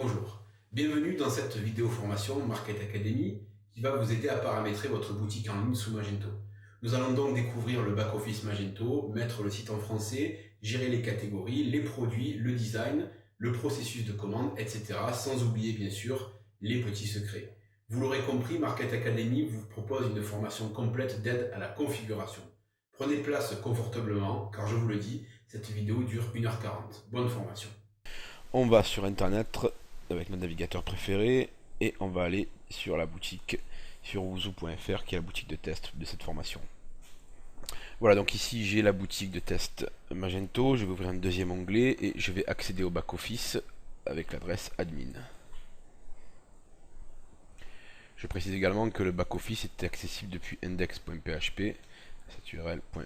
Bonjour, bienvenue dans cette vidéo formation Market Academy qui va vous aider à paramétrer votre boutique en ligne sous Magento. Nous allons donc découvrir le back-office Magento, mettre le site en français, gérer les catégories, les produits, le design, le processus de commande, etc. Sans oublier bien sûr les petits secrets. Vous l'aurez compris, Market Academy vous propose une formation complète d'aide à la configuration. Prenez place confortablement car je vous le dis, cette vidéo dure 1h40. Bonne formation. On va sur internet avec notre navigateur préféré et on va aller sur la boutique sur woozoo.fr qui est la boutique de test de cette formation. Voilà, donc ici j'ai la boutique de test Magento, je vais ouvrir un deuxième onglet et je vais accéder au back-office avec l'adresse admin. Je précise également que le back-office est accessible depuis index.php, cette url.php/admin.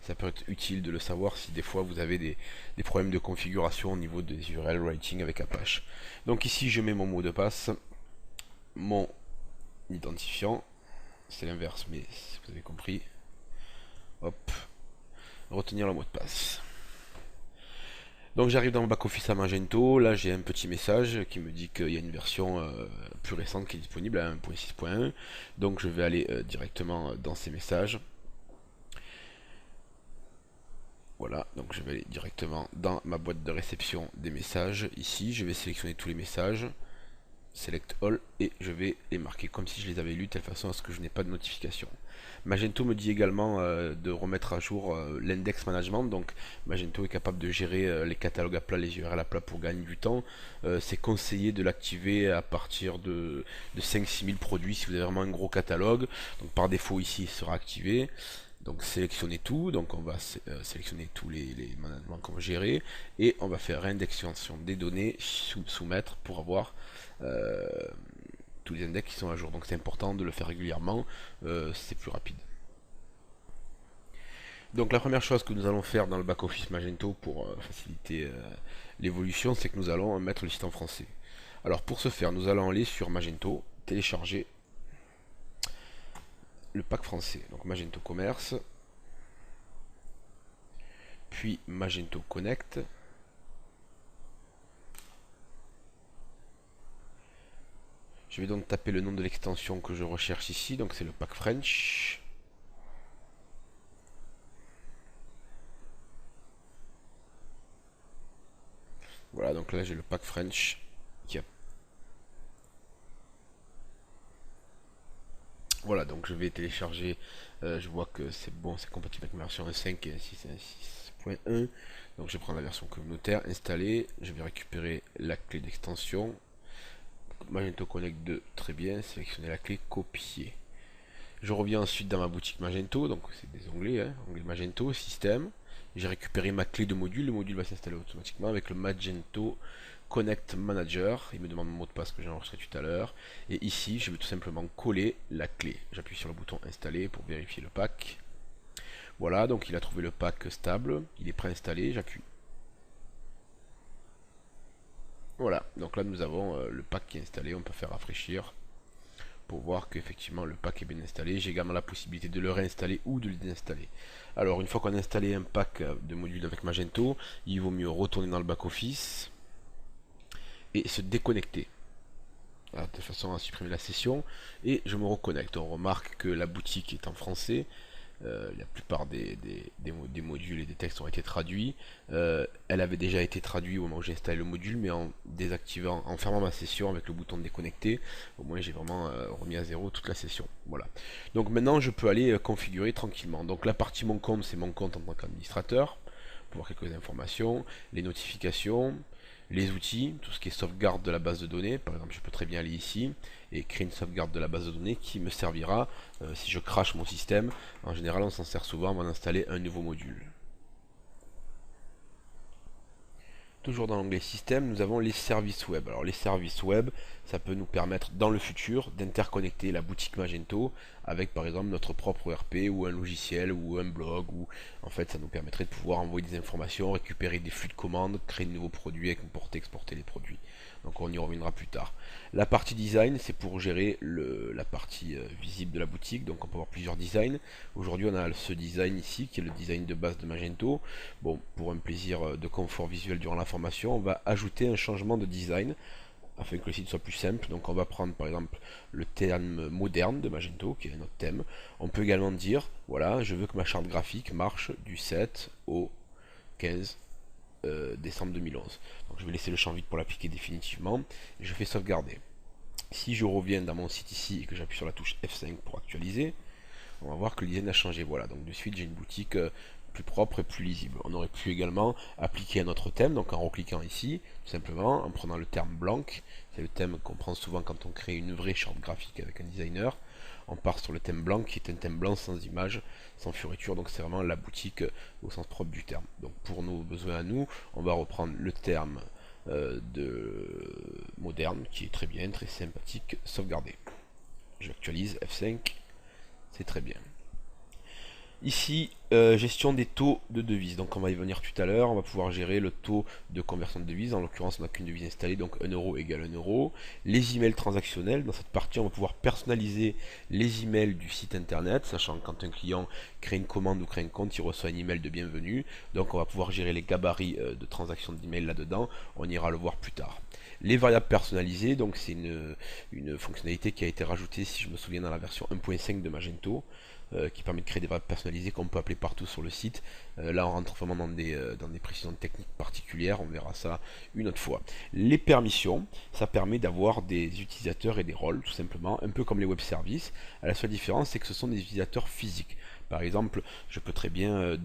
Ça peut être utile de le savoir si des fois vous avez des problèmes de configuration au niveau des URL writing avec Apache. Donc ici je mets mon mot de passe, mon identifiant, c'est l'inverse mais vous avez compris. Hop, retenir le mot de passe. Donc j'arrive dans mon back-office à Magento, là j'ai un petit message qui me dit qu'il y a une version plus récente qui est disponible à 1.6.1. Donc je vais aller directement dans ces messages. Voilà, donc je vais aller directement dans ma boîte de réception des messages. Ici, je vais sélectionner tous les messages, Select All, et je vais les marquer comme si je les avais lus, de telle façon à ce que je n'ai pas de notification. Magento me dit également de remettre à jour l'index management, donc Magento est capable de gérer les catalogues à plat, les URL à plat pour gagner du temps. C'est conseillé de l'activer à partir de 5-6 000 produits si vous avez vraiment un gros catalogue. Donc par défaut ici il sera activé. Donc sélectionner tout, donc on va sélectionner tous les managements qu'on va gérer et on va faire indexation des données, soumettre pour avoir tous les index qui sont à jour. Donc c'est important de le faire régulièrement, c'est plus rapide. Donc la première chose que nous allons faire dans le back-office Magento pour faciliter l'évolution, c'est que nous allons mettre le site en français. Alors pour ce faire, nous allons aller sur Magento, télécharger le pack français, donc Magento Commerce, puis Magento Connect. Je vais donc taper le nom de l'extension que je recherche ici, donc c'est le pack French. Voilà, donc là j'ai le pack French qui a... Voilà, donc je vais télécharger, je vois que c'est bon, c'est compatible avec ma version 1.5 et 1.6.1. Donc je prends la version communautaire, installer, je vais récupérer la clé d'extension. Magento Connect 2, très bien, sélectionner la clé, copier. Je reviens ensuite dans ma boutique Magento, donc c'est des onglets, hein, onglet Magento, système. J'ai récupéré ma clé de module, le module va s'installer automatiquement avec le Magento Connect Manager. Il me demande mon mot de passe que j'ai enregistré tout à l'heure. Et ici, je vais tout simplement coller la clé. J'appuie sur le bouton installer pour vérifier le pack. Voilà, donc il a trouvé le pack stable, il est préinstallé, j'appuie. Voilà, donc là nous avons le pack qui est installé, on peut faire rafraîchir pour voir qu'effectivement le pack est bien installé. J'ai également la possibilité de le réinstaller ou de le désinstaller. Alors une fois qu'on a installé un pack de modules avec Magento, il vaut mieux retourner dans le back-office et se déconnecter. Voilà, de façon à supprimer la session. Et je me reconnecte. On remarque que la boutique est en français. La plupart des modules et des textes ont été traduits. Elle avait déjà été traduite au moment où j'ai installé le module, mais en désactivant, en fermant ma session avec le bouton de déconnecter, au moins j'ai vraiment remis à zéro toute la session. Voilà. Donc maintenant je peux aller configurer tranquillement. Donc la partie mon compte, c'est mon compte en tant qu'administrateur, pour voir quelques informations, les notifications, les outils, tout ce qui est sauvegarde de la base de données. Par exemple, je peux très bien aller ici et créer une sauvegarde de la base de données qui me servira si je crache mon système. En général, on s'en sert souvent avant d'installer un nouveau module. Toujours dans l'onglet système, nous avons les services web. Alors les services web, ça peut nous permettre dans le futur d'interconnecter la boutique Magento avec par exemple notre propre ERP ou un logiciel ou un blog, ou en fait ça nous permettrait de pouvoir envoyer des informations, récupérer des flux de commandes, créer de nouveaux produits, importer, exporter les produits. Donc on y reviendra plus tard. La partie design, c'est pour gérer la partie visible de la boutique, donc on peut avoir plusieurs designs. Aujourd'hui on a ce design ici qui est le design de base de Magento. Bon, pour un plaisir de confort visuel durant la formation, information, on va ajouter un changement de design afin que le site soit plus simple. Donc on va prendre par exemple le terme moderne de Magento, qui est notre thème. On peut également dire, voilà, je veux que ma charte graphique marche du 7 au 15 décembre 2011. Donc je vais laisser le champ vide pour l'appliquer définitivement. Et je fais sauvegarder. Si je reviens dans mon site ici et que j'appuie sur la touche F5 pour actualiser, on va voir que le design a changé. Voilà, donc de suite j'ai une boutique plus propre et plus lisible. On aurait pu également appliquer un autre thème, donc en recliquant ici, tout simplement, en prenant le terme blanc, c'est le thème qu'on prend souvent quand on crée une vraie charte graphique avec un designer. On part sur le thème blanc qui est un thème blanc sans image, sans fioriture, donc c'est vraiment la boutique au sens propre du terme. Donc pour nos besoins à nous, on va reprendre le terme de moderne qui est très bien, très sympathique, sauvegarder. J'actualise F5, c'est très bien. Ici, gestion des taux de devises. Donc on va y venir tout à l'heure. On va pouvoir gérer le taux de conversion de devises. En l'occurrence, on n'a qu'une devise installée, donc 1 euro égale 1 euro. Les emails transactionnels. Dans cette partie, on va pouvoir personnaliser les emails du site internet, sachant que quand un client crée une commande ou crée un compte, il reçoit un email de bienvenue. Donc on va pouvoir gérer les gabarits de transaction d'email là-dedans. On ira le voir plus tard. Les variables personnalisées, donc c'est une fonctionnalité qui a été rajoutée, si je me souviens, dans la version 1.5 de Magento. Qui permet de créer des variables personnalisées qu'on peut appeler partout sur le site. Là on rentre vraiment dans des précisions techniques particulières, on verra ça une autre fois. Les permissions, ça permet d'avoir des utilisateurs et des rôles tout simplement, un peu comme les web services. La seule différence c'est que ce sont des utilisateurs physiques. Par exemple, je peux très bien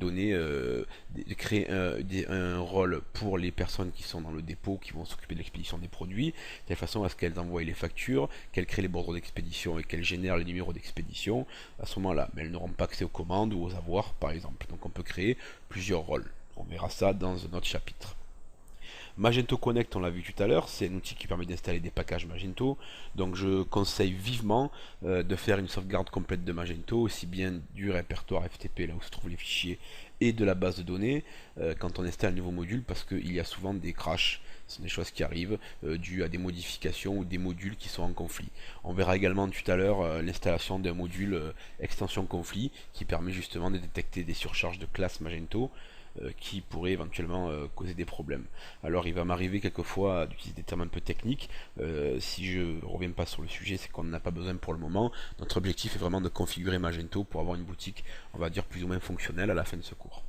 créer un rôle pour les personnes qui sont dans le dépôt, qui vont s'occuper de l'expédition des produits, de telle façon à ce qu'elles envoient les factures, qu'elles créent les bordereaux d'expédition et qu'elles génèrent les numéros d'expédition à ce moment-là. Mais elles n'auront pas accès aux commandes ou aux avoirs, par exemple. Donc on peut créer plusieurs rôles. On verra ça dans un autre chapitre. Magento Connect, on l'a vu tout à l'heure, c'est un outil qui permet d'installer des packages Magento. Donc je conseille vivement de faire une sauvegarde complète de Magento, aussi bien du répertoire FTP, là où se trouvent les fichiers, et de la base de données quand on installe un nouveau module, parce qu'il y a souvent des crashs. Ce sont des choses qui arrivent dues à des modifications ou des modules qui sont en conflit. On verra également tout à l'heure l'installation d'un module extension conflit qui permet justement de détecter des surcharges de classe Magento qui pourraient éventuellement causer des problèmes. Alors il va m'arriver quelquefois d'utiliser des termes un peu techniques. Si je reviens pas sur le sujet, c'est qu'on n'en a pas besoin pour le moment. Notre objectif est vraiment de configurer Magento pour avoir une boutique, on va dire, plus ou moins fonctionnelle à la fin de ce cours.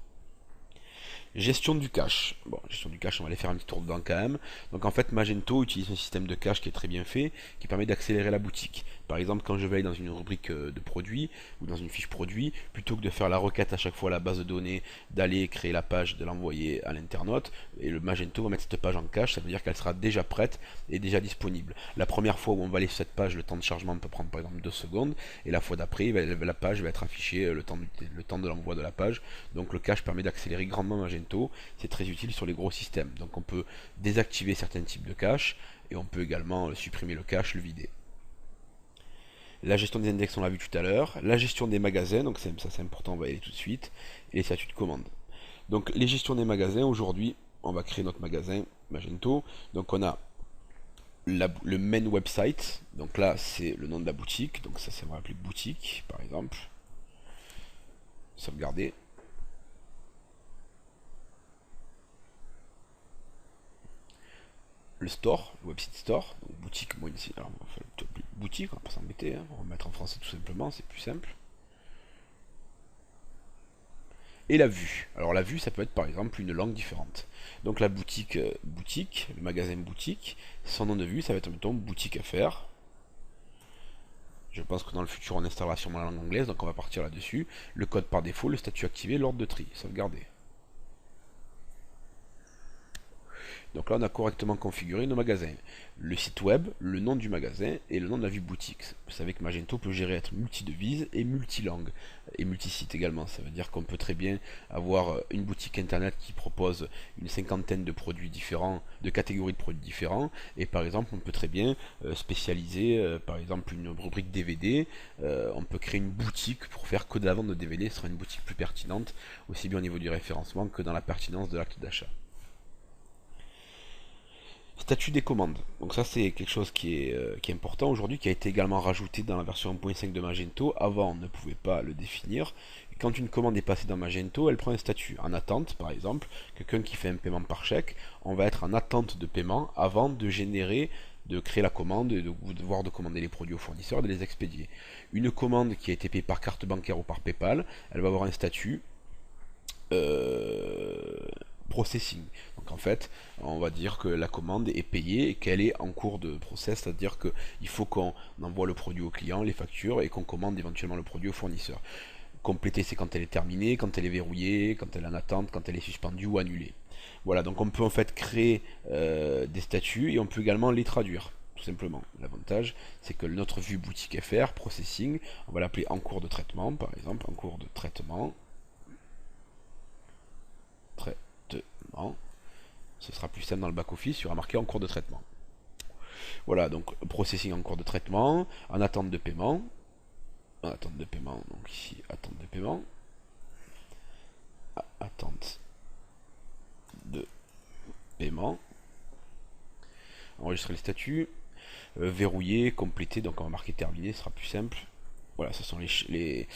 Gestion du cache. Bon, gestion du cache, on va aller faire un petit tour dedans quand même. Donc en fait, Magento utilise un système de cache qui est très bien fait, qui permet d'accélérer la boutique. Par exemple, quand je vais aller dans une rubrique de produits ou dans une fiche produit, plutôt que de faire la requête à chaque fois à la base de données, d'aller créer la page, de l'envoyer à l'internaute, et le Magento va mettre cette page en cache, ça veut dire qu'elle sera déjà prête et déjà disponible. La première fois où on va aller sur cette page, le temps de chargement peut prendre par exemple 2 secondes, et la fois d'après, la page va être affichée le temps de l'envoi de la page. Donc le cache permet d'accélérer grandement Magento. C'est très utile sur les gros systèmes. Donc on peut désactiver certains types de cache et on peut également supprimer le cache, le vider. La gestion des index, on l'a vu tout à l'heure. La gestion des magasins, donc ça c'est important, on va y aller tout de suite. Et les statuts de commande. Donc les gestions des magasins, aujourd'hui, on va créer notre magasin Magento. Donc on a le main website. Donc là, c'est le nom de la boutique. Donc ça, on va appeler boutique, par exemple. Sauvegarder. Le store, le website store, donc boutique, moi ici, alors on va faire boutique, on va pas s'embêter, hein, on va mettre en français tout simplement, c'est plus simple. Et la vue. Alors la vue, ça peut être par exemple une langue différente. Donc la boutique, boutique, le magasin boutique, son nom de vue, ça va être mettons boutique affaires. Je pense que dans le futur on installera sûrement la langue anglaise, donc on va partir là-dessus. Le code par défaut, le statut activé, l'ordre de tri, sauvegarder. Donc là, on a correctement configuré nos magasins. Le site web, le nom du magasin et le nom de la vue boutique. Vous savez que Magento peut gérer être multi-devise et multilangue et multi-site également. Ça veut dire qu'on peut très bien avoir une boutique internet qui propose une cinquantaine de produits différents, de catégories de produits différents. Et par exemple, on peut très bien spécialiser, par exemple, une rubrique DVD. On peut créer une boutique pour faire que de la vente de DVD. Ce sera une boutique plus pertinente, aussi bien au niveau du référencement que dans la pertinence de l'acte d'achat. Statut des commandes. Donc ça c'est quelque chose qui est important aujourd'hui, qui a été également rajouté dans la version 1.5 de Magento. Avant on ne pouvait pas le définir. Et quand une commande est passée dans Magento, elle prend un statut en attente, par exemple. Quelqu'un qui fait un paiement par chèque, on va être en attente de paiement avant de créer la commande et de devoir commander les produits aux fournisseurs et de les expédier. Une commande qui a été payée par carte bancaire ou par PayPal, elle va avoir un statut processing. Donc en fait, on va dire que la commande est payée et qu'elle est en cours de process, c'est-à-dire qu'il faut qu'on envoie le produit au client, les factures, et qu'on commande éventuellement le produit au fournisseur. Compléter, c'est quand elle est terminée, quand elle est verrouillée, quand elle est en attente, quand elle est suspendue ou annulée. Voilà, donc on peut en fait créer des statuts et on peut également les traduire, tout simplement. L'avantage, c'est que notre vue boutique FR, processing, on va l'appeler en cours de traitement, par exemple, en cours de traitement. Ce sera plus simple dans le back-office, il y aura marqué en cours de traitement. Voilà, donc processing en cours de traitement, en attente de paiement. En attente de paiement, donc ici, attente de paiement. Attente de paiement. Enregistrer le statut. Verrouiller, compléter, donc on va marquer terminé, ce sera plus simple. Voilà, ce sont les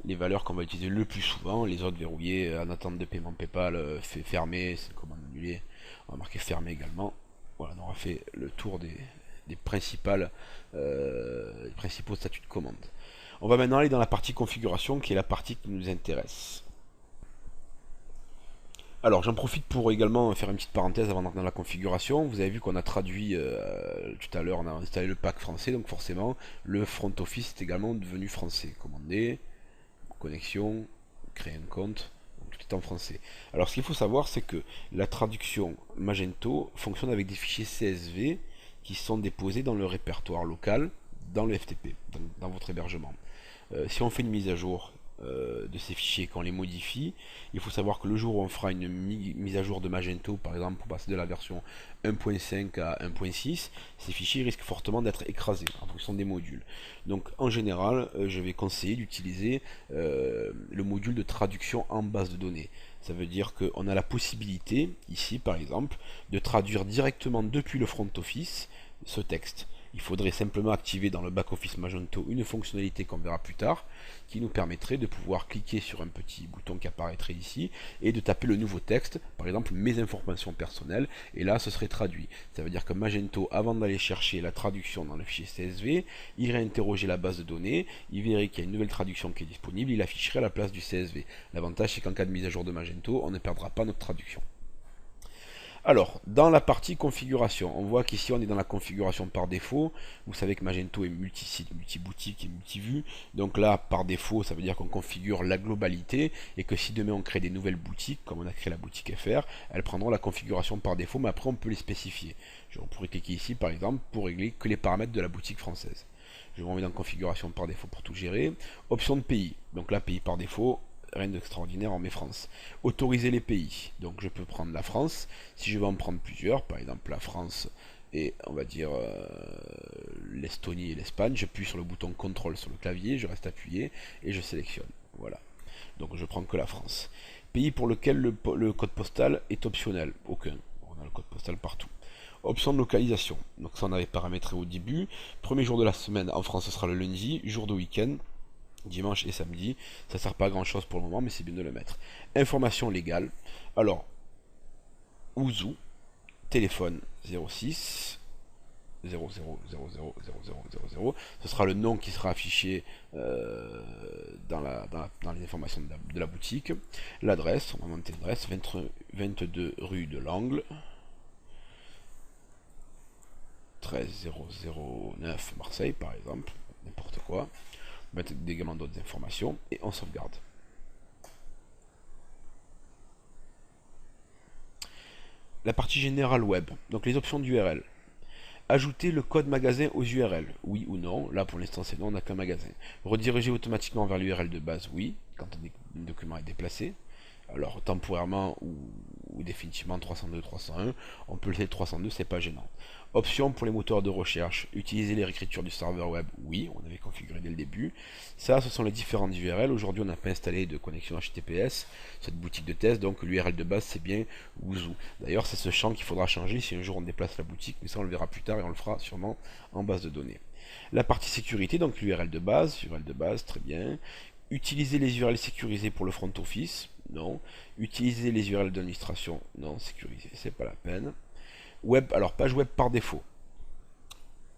valeurs qu'on va utiliser le plus souvent. Les autres verrouillés, en attente de paiement PayPal, fermé, c'est une commande annulée. On va marquer fermé également. Voilà, on aura fait le tour des principaux statuts de commande. On va maintenant aller dans la partie configuration, qui est la partie qui nous intéresse. Alors j'en profite pour également faire une pettre parenthèse avant d'entrer dans la configuration. Vous avez vu qu'on a traduit tout à l'heure, on a installé le pack français, donc forcément le front office est également devenu français. Commander, connexion, créer un compte, donc tout est en français. Alors ce qu'il faut savoir, c'est que la traduction Magento fonctionne avec des fichiers CSV qui sont déposés dans le répertoire local, dans le FTP, dans votre hébergement. Si on fait une mise à jour de ces fichiers, qu'on les modifie, il faut savoir que le jour où on fera une mise à jour de Magento, par exemple pour passer de la version 1.5 à 1.6, ces fichiers risquent fortement d'être écrasés en fonction des modules. Donc en général, je vais conseiller d'utiliser le module de traduction en base de données. Ça veut dire qu'on a la possibilité, ici par exemple, de traduire directement depuis le front office ce texte. Il faudrait simplement activer dans le back-office Magento une fonctionnalité qu'on verra plus tard, qui nous permettrait de pouvoir cliquer sur un petit bouton qui apparaîtrait ici, et de taper le nouveau texte, par exemple mes informations personnelles, et là ce serait traduit. Ça veut dire que Magento, avant d'aller chercher la traduction dans le fichier CSV, irait interroger la base de données, il verrait qu'il y a une nouvelle traduction qui est disponible, il afficherait à la place du CSV. L'avantage, c'est qu'en cas de mise à jour de Magento, on ne perdra pas notre traduction. Alors, dans la partie configuration, on voit qu'ici on est dans la configuration par défaut. Vous savez que Magento est multi-site, multi-boutique et multi-vue. Donc là, par défaut, ça veut dire qu'on configure la globalité et que si demain on crée des nouvelles boutiques, comme on a créé la boutique FR, elles prendront la configuration par défaut, mais après on peut les spécifier. Je pourrais cliquer ici par exemple pour régler que les paramètres de la boutique française. Je me remets dans configuration par défaut pour tout gérer. Option de pays. Donc là, pays par défaut. Rien d'extraordinaire, on met France. Autoriser les pays. Donc je peux prendre la France. Si je veux en prendre plusieurs, par exemple la France et on va dire l'Estonie et l'Espagne, j'appuie sur le bouton CTRL sur le clavier, je reste appuyé et je sélectionne. Voilà. Donc je prends que la France. Pays pour lequel le code postal est optionnel. Aucun. On a le code postal partout. Option de localisation. Donc ça on avait paramétré au début. Premier jour de la semaine en France, ce sera le lundi. Jour de week-end, dimanche et samedi. Ça sert pas à grand chose pour le moment, mais c'est bien de le mettre. Information légale. Alors, Ouzou, téléphone 06 000000. Ce sera le nom qui sera affiché dans les informations de la boutique. L'adresse, on va monter l'adresse, 22 rue de l'Angle, 13009 Marseille par exemple, n'importe quoi. On va mettre également d'autres informations et on sauvegarde. La partie générale web, donc les options d'URL. Ajouter le code magasin aux URL, oui ou non. Là pour l'instant c'est non, on n'a qu'un magasin. Rediriger automatiquement vers l'URL de base, oui, quand un document est déplacé. Alors temporairement ou définitivement 302, 301, on peut laisser 302, c'est pas gênant. Option pour les moteurs de recherche, utiliser les réécritures du serveur web, oui, on avait configuré dès le début. Ça, ce sont les différentes URL. Aujourd'hui, on n'a pas installé de connexion HTTPS, cette boutique de test, donc l'URL de base, c'est bien Ouzou. D'ailleurs, c'est ce champ qu'il faudra changer si un jour on déplace la boutique, mais ça, on le verra plus tard et on le fera sûrement en base de données. La partie sécurité, donc l'URL de base, très bien. Utiliser les URL sécurisées pour le front office, non. Utiliser les URL d'administration, non, sécurisé, c'est pas la peine. Web, alors page web par défaut.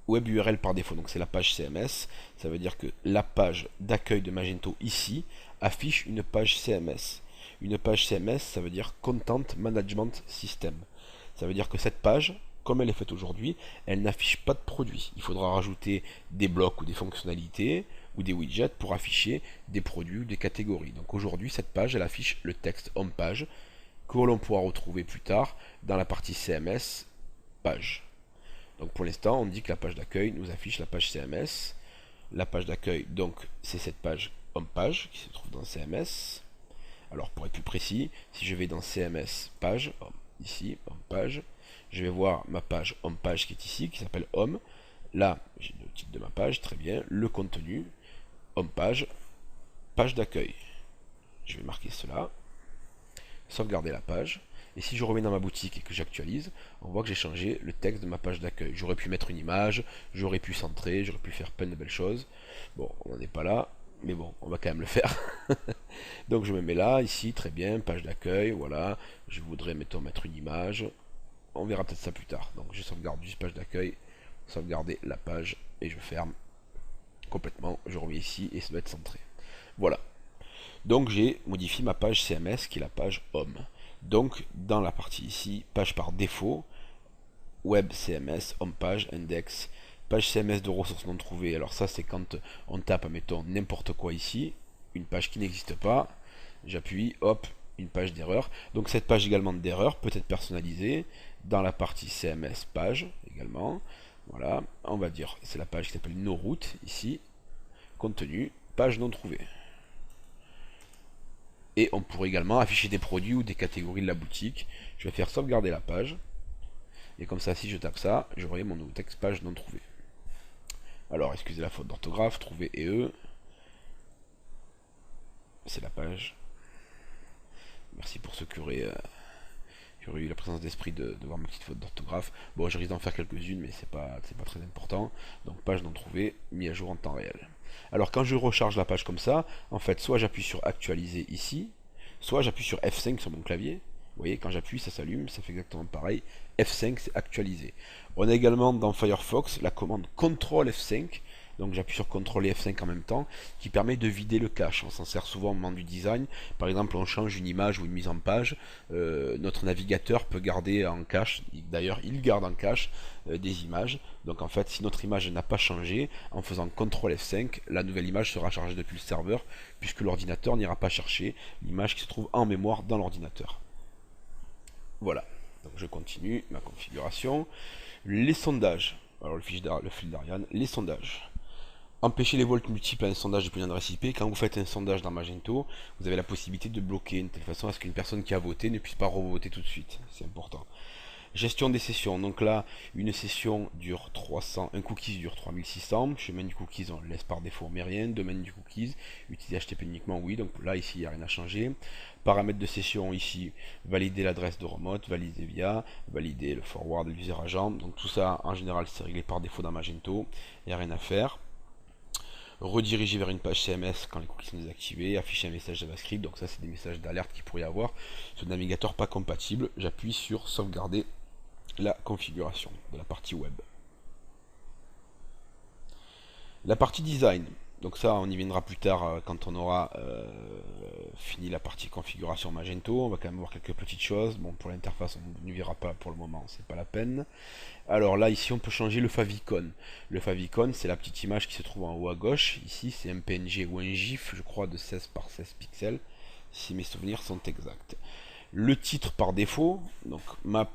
Web URL par défaut, donc c'est la page CMS. Ça veut dire que la page d'accueil de Magento ici affiche une page CMS. Une page CMS, ça veut dire Content Management System. Ça veut dire que cette page, comme elle est faite aujourd'hui, elle n'affiche pas de produit. Il faudra rajouter des blocs ou des fonctionnalités ou des widgets pour afficher des produits ou des catégories. Donc aujourd'hui, cette page, elle affiche le texte home page que l'on pourra retrouver plus tard dans la partie CMS page. Donc pour l'instant, on dit que la page d'accueil nous affiche la page CMS. La page d'accueil, donc, c'est cette page home page qui se trouve dans CMS. Alors pour être plus précis, si je vais dans CMS page, ici, home page, je vais voir ma page home page qui est ici, qui s'appelle home. Là, j'ai le titre de ma page, très bien, le contenu, home page, page d'accueil. Je vais marquer cela, sauvegarder la page. Et si je reviens dans ma boutique et que j'actualise, on voit que j'ai changé le texte de ma page d'accueil. J'aurais pu mettre une image, j'aurais pu centrer, j'aurais pu faire plein de belles choses. Bon, on n'en est pas là, mais bon, on va quand même le faire. Donc je me mets là, ici, très bien, page d'accueil, voilà. Je voudrais, mettons, mettre une image. On verra peut-être ça plus tard. Donc je sauvegarde juste page d'accueil, sauvegarder la page, et je ferme complètement. Je remets ici, et ça doit être centré. Voilà. Donc j'ai modifié ma page CMS, qui est la page Home. Donc dans la partie ici, page par défaut, web CMS, home page, index, page CMS de ressources non trouvées. Alors ça c'est quand on tape, mettons, n'importe quoi ici, une page qui n'existe pas, j'appuie, hop, une page d'erreur. Donc cette page également d'erreur peut être personnalisée dans la partie CMS page également. Voilà, on va dire, c'est la page qui s'appelle No Route ici, contenu, page non trouvée. Et on pourrait également afficher des produits ou des catégories de la boutique. Je vais faire sauvegarder la page. Et comme ça, si je tape ça, j'aurai mon nouveau texte page non trouvé. Alors, excusez la faute d'orthographe, trouver et eux. C'est la page. Merci pour ceux qui auraient eu la présence d'esprit de voir mes petites fautes d'orthographe. Bon, je risque d'en faire quelques-unes, mais c'est pas très important. Donc, page non trouvée, mis à jour en temps réel. Alors, quand je recharge la page comme ça, en fait, soit j'appuie sur actualiser ici, soit j'appuie sur F5 sur mon clavier. Vous voyez, quand j'appuie, ça s'allume, ça fait exactement pareil. F5, c'est actualiser. On a également dans Firefox la commande CTRL F5. Donc j'appuie sur CTRL et F5 en même temps, qui permet de vider le cache. On s'en sert souvent au moment du design. Par exemple, on change une image ou une mise en page. Notre navigateur peut garder en cache, d'ailleurs il garde en cache des images. Donc en fait, si notre image n'a pas changé, en faisant CTRL F5, la nouvelle image sera chargée depuis le serveur, puisque l'ordinateur n'ira pas chercher l'image qui se trouve en mémoire dans l'ordinateur. Voilà, donc je continue ma configuration. Les sondages, alors le fil d'Ariane, les sondages. Empêcher les votes multiples à un sondage depuis une adresse IP. Quand vous faites un sondage dans Magento, vous avez la possibilité de bloquer de telle façon à ce qu'une personne qui a voté ne puisse pas revoter tout de suite. C'est important. Gestion des sessions. Donc là, une session dure 300, un cookies dure 3600. Chemin du cookies, on le laisse par défaut, on met rien. Domaine du cookies, utiliser HTTP uniquement, oui. Donc là, ici, il n'y a rien à changer. Paramètres de session, ici, valider l'adresse de remote, valider via, valider le forward, l'user agent. Donc tout ça, en général, c'est réglé par défaut dans Magento. Il n'y a rien à faire. Rediriger vers une page CMS quand les cookies sont désactivés, afficher un message JavaScript, donc ça c'est des messages d'alerte qui pourrait y avoir sur le navigateur pas compatible. J'appuie sur sauvegarder la configuration de la partie web. La partie design, donc ça on y viendra plus tard quand on aura fini la partie configuration Magento. On va quand même voir quelques petites choses. Bon, pour l'interface on n'y verra pas pour le moment, c'est pas la peine. Alors là, ici, on peut changer le favicon. Le favicon, c'est la petite image qui se trouve en haut à gauche. Ici, c'est un PNG ou un GIF, je crois, de 16 par 16 pixels, si mes souvenirs sont exacts. Le titre par défaut, donc ma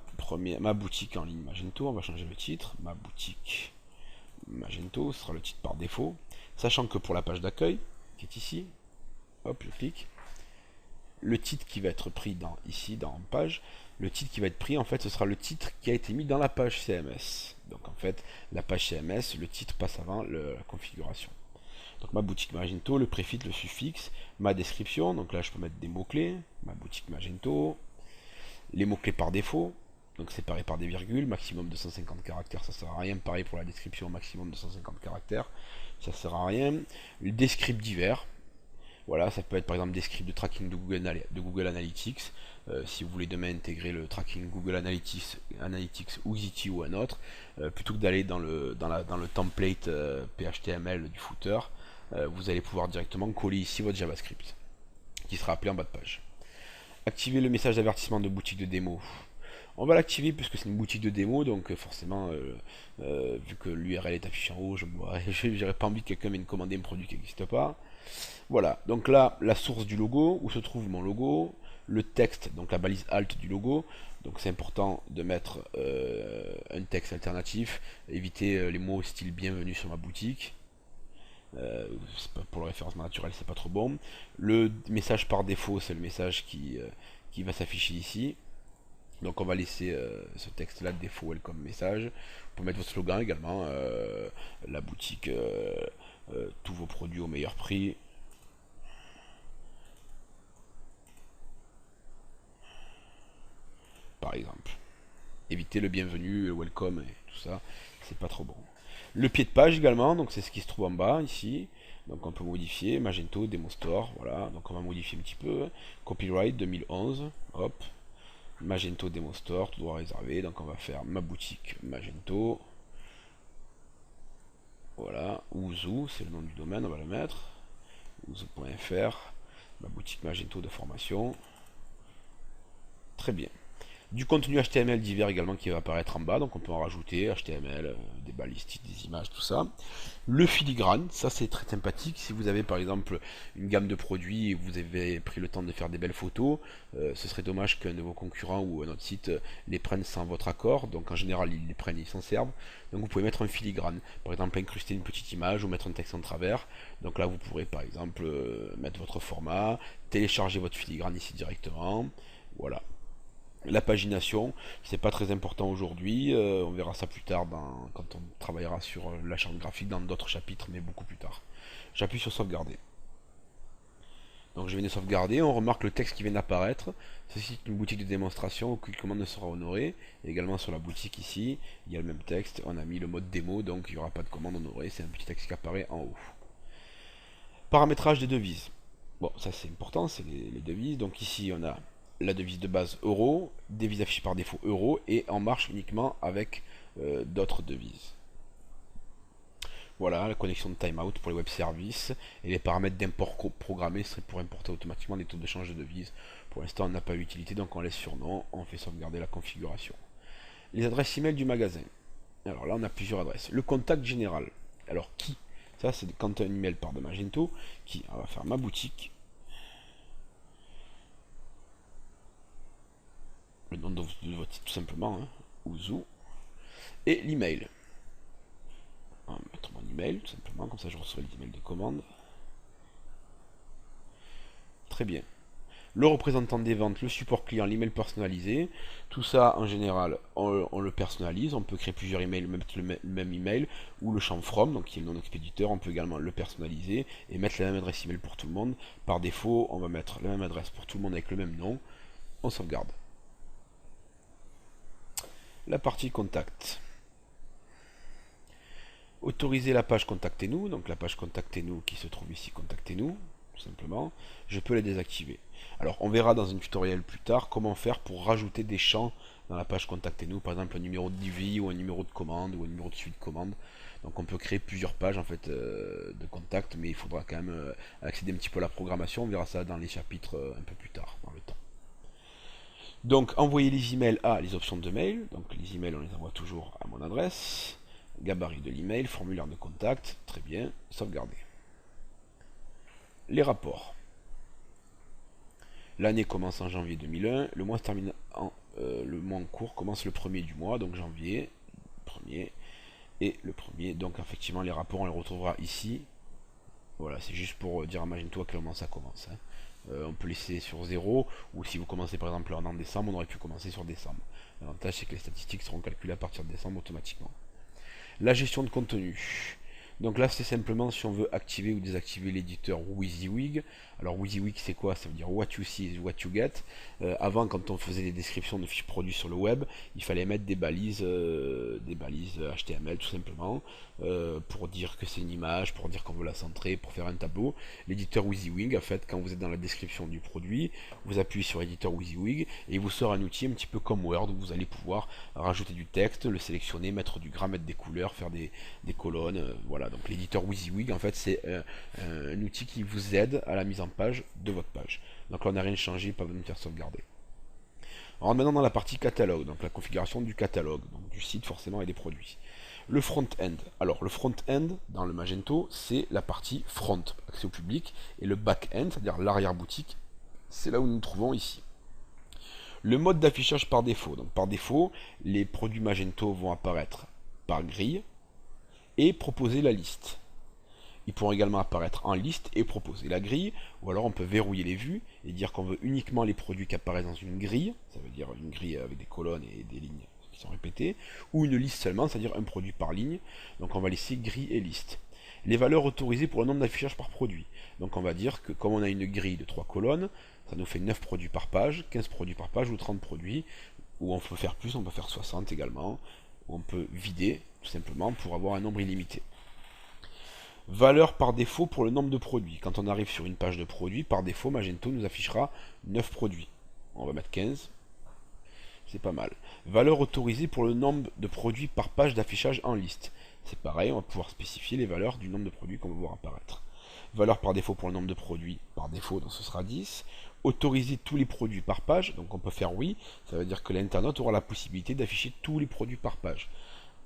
boutique en ligne Magento, on va changer le titre. Ma boutique Magento sera le titre par défaut. Sachant que pour la page d'accueil, qui est ici, hop, je clique. Le titre qui va être pris ici, dans page, le titre qui va être pris, en fait, ce sera le titre qui a été mis dans la page CMS. Donc, en fait, la page CMS, le titre passe avant la configuration. Donc, ma boutique Magento, le préfixe, le suffixe, ma description. Donc là, je peux mettre des mots-clés. Ma boutique Magento. Les mots-clés par défaut. Donc, séparés par des virgules. Maximum 250 caractères, ça ne sert à rien. Pareil pour la description, maximum 250 caractères. Ça ne sert à rien. Le descript divers. Voilà, ça peut être par exemple des scripts de tracking de Google Analytics. Si vous voulez demain intégrer le tracking Google Analytics ou Easy ou un autre, plutôt que d'aller dans le template PHTML du footer, vous allez pouvoir directement coller ici votre JavaScript qui sera appelé en bas de page. Activer le message d'avertissement de boutique de démo. On va l'activer puisque c'est une boutique de démo, donc forcément, vu que l'URL est affichée en haut, je n'aurais pas envie que quelqu'un vienne commander un produit qui n'existe pas. Voilà, donc là, la source du logo, où se trouve mon logo, le texte, donc la balise alt du logo, donc c'est important de mettre un texte alternatif, éviter les mots style bienvenue sur ma boutique. Pour le référencement naturel, c'est pas trop bon. Le message par défaut, c'est le message qui va s'afficher ici. Donc on va laisser ce texte là de défaut welcome message. Vous pouvez mettre votre slogan également, la boutique, tous vos produits au meilleur prix. Par exemple. Évitez le bienvenu, le welcome et tout ça, c'est pas trop bon. Le pied de page également, donc c'est ce qui se trouve en bas ici. Donc on peut modifier Magento, Demo Store, voilà. Donc on va modifier un petit peu. Copyright 2011, hop. Magento Demo Store, tout droit réservé. Donc on va faire ma boutique Magento. Voilà, Ouzou, c'est le nom du domaine, on va le mettre. Ouzou.fr, ma boutique Magento de formation. Très bien. Du contenu HTML divers également qui va apparaître en bas, donc on peut en rajouter, HTML, des balistiques, des images, tout ça. Le filigrane, ça c'est très sympathique. Si vous avez par exemple une gamme de produits et vous avez pris le temps de faire des belles photos, ce serait dommage qu'un de vos concurrents ou un autre site les prenne sans votre accord. Donc en général ils les prennent, ils s'en servent. Donc vous pouvez mettre un filigrane, par exemple incruster une petite image ou mettre un texte en travers. Donc là vous pourrez par exemple mettre votre format, télécharger votre filigrane ici directement. Voilà. La pagination, c'est pas très important aujourd'hui, on verra ça plus tard quand on travaillera sur la charte graphique dans d'autres chapitres, mais beaucoup plus tard. J'appuie sur sauvegarder. Donc je viens de sauvegarder, on remarque le texte qui vient d'apparaître. Ceci est une boutique de démonstration, aucune commande ne sera honorée. Et également sur la boutique ici, il y a le même texte, on a mis le mode démo, donc il n'y aura pas de commande honorée, c'est un petit texte qui apparaît en haut. Paramétrage des devises. Bon, ça c'est important, c'est les devises. Donc ici on a la devise de base euro, devise affichée par défaut euro, et en marche uniquement avec d'autres devises. Voilà, la connexion de timeout pour les web services, et les paramètres d'import programmés seraient pour importer automatiquement des taux de change de devise. Pour l'instant on n'a pas l'utilité, donc on laisse sur non, on fait sauvegarder la configuration. Les adresses email du magasin. Alors là on a plusieurs adresses. Le contact général. Alors qui? Ça c'est quand un email part de Magento, qui? On va faire ma boutique. Le nom de votre site tout simplement, hein, Ouzou, et l'email. On va mettre mon email tout simplement, comme ça je reçois les emails de commande. Très bien. Le représentant des ventes, le support client, l'email personnalisé, tout ça en général on le personnalise, on peut créer plusieurs emails, mettre le même email, ou le champ from, donc qui est le nom d'expéditeur, on peut également le personnaliser et mettre la même adresse email pour tout le monde. Par défaut, on va mettre la même adresse pour tout le monde avec le même nom, on sauvegarde. La partie contact. Autoriser la page contactez-nous, donc la page contactez-nous qui se trouve ici, contactez-nous, tout simplement. Je peux les désactiver. Alors on verra dans un tutoriel plus tard comment faire pour rajouter des champs dans la page contactez-nous, par exemple un numéro de devis ou un numéro de commande ou un numéro de suite de commande. Donc on peut créer plusieurs pages en fait de contact, mais il faudra quand même accéder un petit peu à la programmation. On verra ça dans les chapitres un peu plus tard dans le temps. Donc envoyer les emails à les options de mail. Donc les emails on les envoie toujours à mon adresse. Gabarit de l'email, formulaire de contact, très bien, sauvegarder. Les rapports. L'année commence en janvier 2001, le mois se termine le mois en cours commence le premier du mois, donc janvier, premier, et le premier, donc effectivement les rapports on les retrouvera ici. Voilà, c'est juste pour dire à Magento à quel moment ça commence. Hein. On peut laisser sur 0, ou si vous commencez par exemple en décembre, on aurait pu commencer sur décembre. L'avantage c'est que les statistiques seront calculées à partir de décembre automatiquement. La gestion de contenu. Donc là, c'est simplement si on veut activer ou désactiver l'éditeur WYSIWYG. Alors WYSIWYG, c'est quoi? Ça veut dire what you see is what you get. Avant, quand on faisait des descriptions de fiches produits sur le web, il fallait mettre des balises HTML tout simplement, pour dire que c'est une image, pour dire qu'on veut la centrer, pour faire un tableau. L'éditeur WYSIWYG, en fait, quand vous êtes dans la description du produit, vous appuyez sur l'éditeur WYSIWYG et il vous sort un outil un petit peu comme Word où vous allez pouvoir rajouter du texte, le sélectionner, mettre du gras, mettre des couleurs, faire des colonnes, voilà. Donc l'éditeur WYSIWYG, en fait, c'est un outil qui vous aide à la mise en page de votre page. Donc là, on n'a rien changé, pas besoin de faire sauvegarder. On rentre maintenant dans la partie catalogue, donc la configuration du catalogue, donc du site forcément et des produits. Le front-end. Alors le front-end dans le Magento, c'est la partie front, accès au public, et le back-end, c'est-à-dire l'arrière-boutique, c'est là où nous nous trouvons ici. Le mode d'affichage par défaut. Donc par défaut, les produits Magento vont apparaître par grille et proposer la liste. Ils pourront également apparaître en liste et proposer la grille, ou alors on peut verrouiller les vues et dire qu'on veut uniquement les produits qui apparaissent dans une grille, ça veut dire une grille avec des colonnes et des lignes qui sont répétées, ou une liste seulement, c'est-à-dire un produit par ligne, donc on va laisser grille et liste. Les valeurs autorisées pour le nombre d'affichages par produit. Donc on va dire que comme on a une grille de 3 colonnes, ça nous fait 9 produits par page, 15 produits par page ou 30 produits, ou on peut faire plus, on peut faire 60 également, ou on peut vider tout simplement pour avoir un nombre illimité. Valeur par défaut pour le nombre de produits. Quand on arrive sur une page de produits, par défaut, Magento nous affichera 9 produits. On va mettre 15. C'est pas mal. Valeur autorisée pour le nombre de produits par page d'affichage en liste. C'est pareil, on va pouvoir spécifier les valeurs du nombre de produits qu'on va voir apparaître. Valeur par défaut pour le nombre de produits, par défaut, donc ce sera 10. Autoriser tous les produits par page, donc on peut faire oui. Ça veut dire que l'internaute aura la possibilité d'afficher tous les produits par page.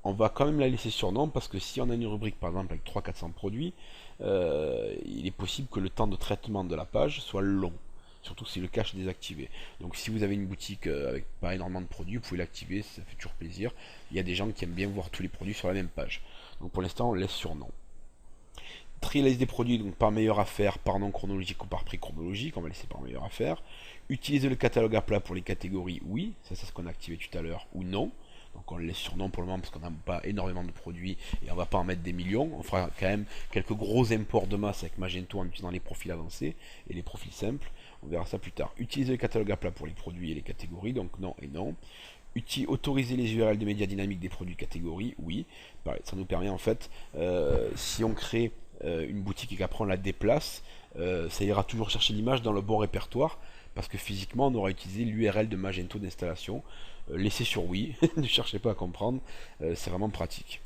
On va quand même la laisser sur nom parce que si on a une rubrique par exemple avec 300-400 produits, il est possible que le temps de traitement de la page soit long, surtout si le cache est désactivé. Donc si vous avez une boutique avec pas énormément de produits, vous pouvez l'activer, ça fait toujours plaisir. Il y a des gens qui aiment bien voir tous les produits sur la même page. Donc pour l'instant on laisse sur nom. Trier la liste des produits donc par meilleur à faire, par nom chronologique ou par prix chronologique, on va laisser par meilleur à faire. Utiliser le catalogue à plat pour les catégories, oui, ça c'est ce qu'on a activé tout à l'heure, ou non. Donc on le laisse sur nom pour le moment parce qu'on n'a pas énormément de produits et on va pas en mettre des millions. On fera quand même quelques gros imports de masse avec Magento en utilisant les profils avancés et les profils simples. On verra ça plus tard. Utiliser le catalogue à plat pour les produits et les catégories, donc non et non. Autoriser les URL de médias dynamiques des produits catégories, oui. Pareil, ça nous permet en fait, si on crée une boutique et qu'après on la déplace, ça ira toujours chercher l'image dans le bon répertoire parce que physiquement on aura utilisé l'URL de Magento d'installation. Laissez sur oui, ne cherchez pas à comprendre, c'est vraiment pratique.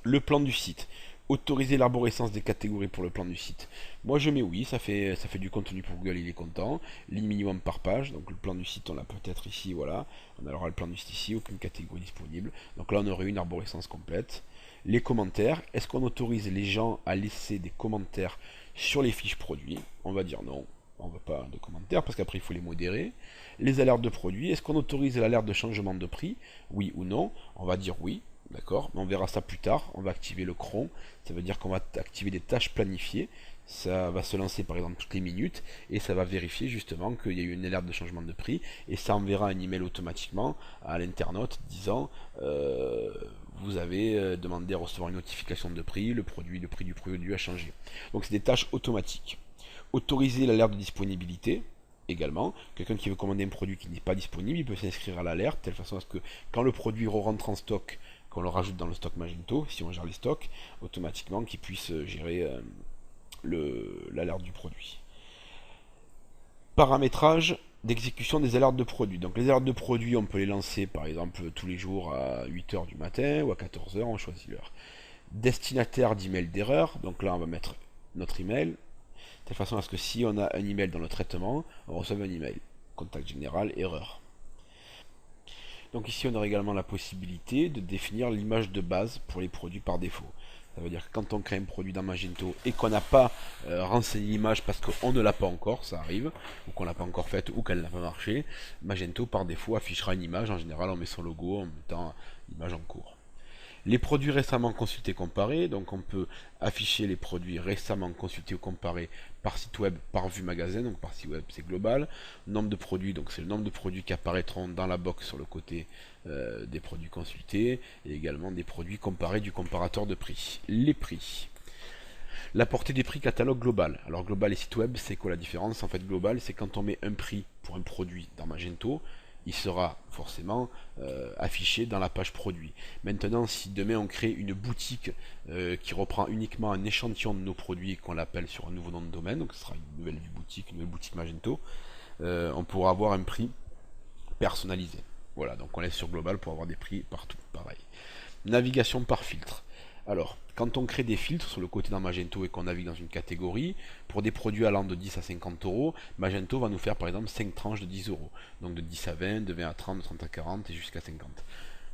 Le plan du site. Autoriser l'arborescence des catégories pour le plan du site. Moi je mets oui, ça fait du contenu pour Google, il est content. Ligne minimum par page, donc le plan du site on l'a peut-être ici, voilà. On aura le plan du site ici, aucune catégorie disponible. Donc là on aurait une arborescence complète. Les commentaires, est-ce qu'on autorise les gens à laisser des commentaires sur les fiches produits? On va dire non, on ne veut pas de commentaires parce qu'après il faut les modérer. Les alertes de produits, est-ce qu'on autorise l'alerte de changement de prix? Oui ou non? On va dire oui, d'accord, mais on verra ça plus tard. On va activer le cron, ça veut dire qu'on va activer des tâches planifiées. Ça va se lancer par exemple toutes les minutes et ça va vérifier justement qu'il y a eu une alerte de changement de prix et ça enverra un email automatiquement à l'internaute disant vous avez demandé à recevoir une notification de prix, le prix du produit a changé. Donc c'est des tâches automatiques. Autoriser l'alerte de disponibilité également. Quelqu'un qui veut commander un produit qui n'est pas disponible, il peut s'inscrire à l'alerte, de telle façon à ce que quand le produit rentre en stock, qu'on le rajoute dans le stock Magento, si on gère les stocks, automatiquement qu'il puisse gérer l'alerte du produit. Paramétrage d'exécution des alertes de produits. Donc les alertes de produits, on peut les lancer par exemple tous les jours à 8h du matin ou à 14h, on choisit l'heure. Destinataire d'email d'erreur, donc là on va mettre notre email, de telle façon à ce que si on a un email dans le traitement, on reçoit un email. Contact général, erreur. Donc ici on aura également la possibilité de définir l'image de base pour les produits par défaut. Ça veut dire que quand on crée un produit dans Magento et qu'on n'a pas renseigné l'image parce qu'on ne l'a pas encore, ça arrive, ou qu'on l'a pas encore faite ou qu'elle n'a pas marché, Magento par défaut affichera une image. En général on met son logo en mettant l'image en cours. Les produits récemment consultés comparés, donc on peut afficher les produits récemment consultés ou comparés par site web, par vue magasin, donc par site web c'est global. Nombre de produits, donc c'est le nombre de produits qui apparaîtront dans la box sur le côté des produits consultés, et également des produits comparés du comparateur de prix. Les prix. La portée des prix catalogue global. Alors global et site web, c'est quoi la différence? En fait, global, c'est quand on met un prix pour un produit dans Magento, il sera forcément affiché dans la page produit. Maintenant, si demain on crée une boutique qui reprend uniquement un échantillon de nos produits et qu'on l'appelle sur un nouveau nom de domaine, donc ce sera une nouvelle boutique, une nouvelle boutique Magento, on pourra avoir un prix personnalisé. Voilà, donc on laisse sur global pour avoir des prix partout, pareil. Navigation par filtre. Alors, quand on crée des filtres sur le côté dans Magento et qu'on navigue dans une catégorie, pour des produits allant de 10 à 50 euros, Magento va nous faire par exemple 5 tranches de 10 euros. Donc de 10 à 20, de 20 à 30, de 30 à 40 et jusqu'à 50.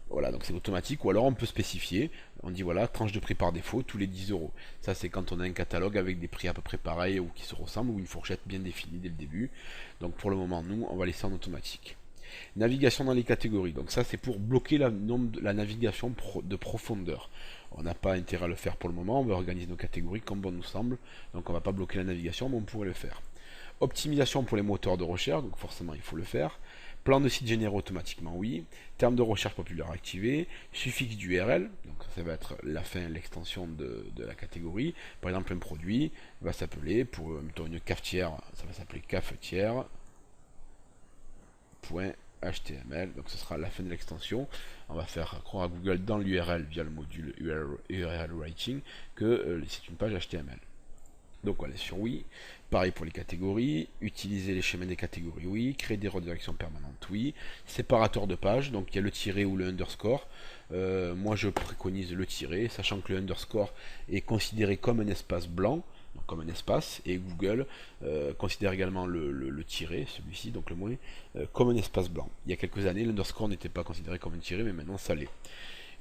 Voilà, donc c'est automatique. Ou alors on peut spécifier, on dit voilà, tranche de prix par défaut, tous les 10 euros. Ça c'est quand on a un catalogue avec des prix à peu près pareils ou qui se ressemblent, ou une fourchette bien définie dès le début. Donc pour le moment, nous, on va laisser en automatique. Navigation dans les catégories, donc ça c'est pour bloquer la navigation de profondeur. On n'a pas intérêt à le faire pour le moment, on va organiser nos catégories comme bon nous semble, donc on ne va pas bloquer la navigation, mais on pourrait le faire. Optimisation pour les moteurs de recherche, donc forcément il faut le faire. Plan de site généré automatiquement, oui. Terme de recherche populaire activé. Suffixe d'URL, donc ça va être la fin, l'extension de la catégorie. Par exemple, un produit va s'appeler, pour une cafetière, ça va s'appeler cafetière.html, donc ce sera la fin de l'extension. On va faire croire à Google dans l'URL via le module URL Writing que c'est une page HTML. Donc on est sur oui. Pareil pour les catégories. Utiliser les schémas des catégories, oui. Créer des redirections permanentes, oui. Séparateur de page, donc il y a le tiret ou le underscore. Moi je préconise le tiret, sachant que le underscore est considéré comme un espace blanc, donc comme un espace, et Google considère également le tiret, celui-ci, donc le moins, comme un espace blanc. Il y a quelques années, l'underscore n'était pas considéré comme un tiret, mais maintenant ça l'est.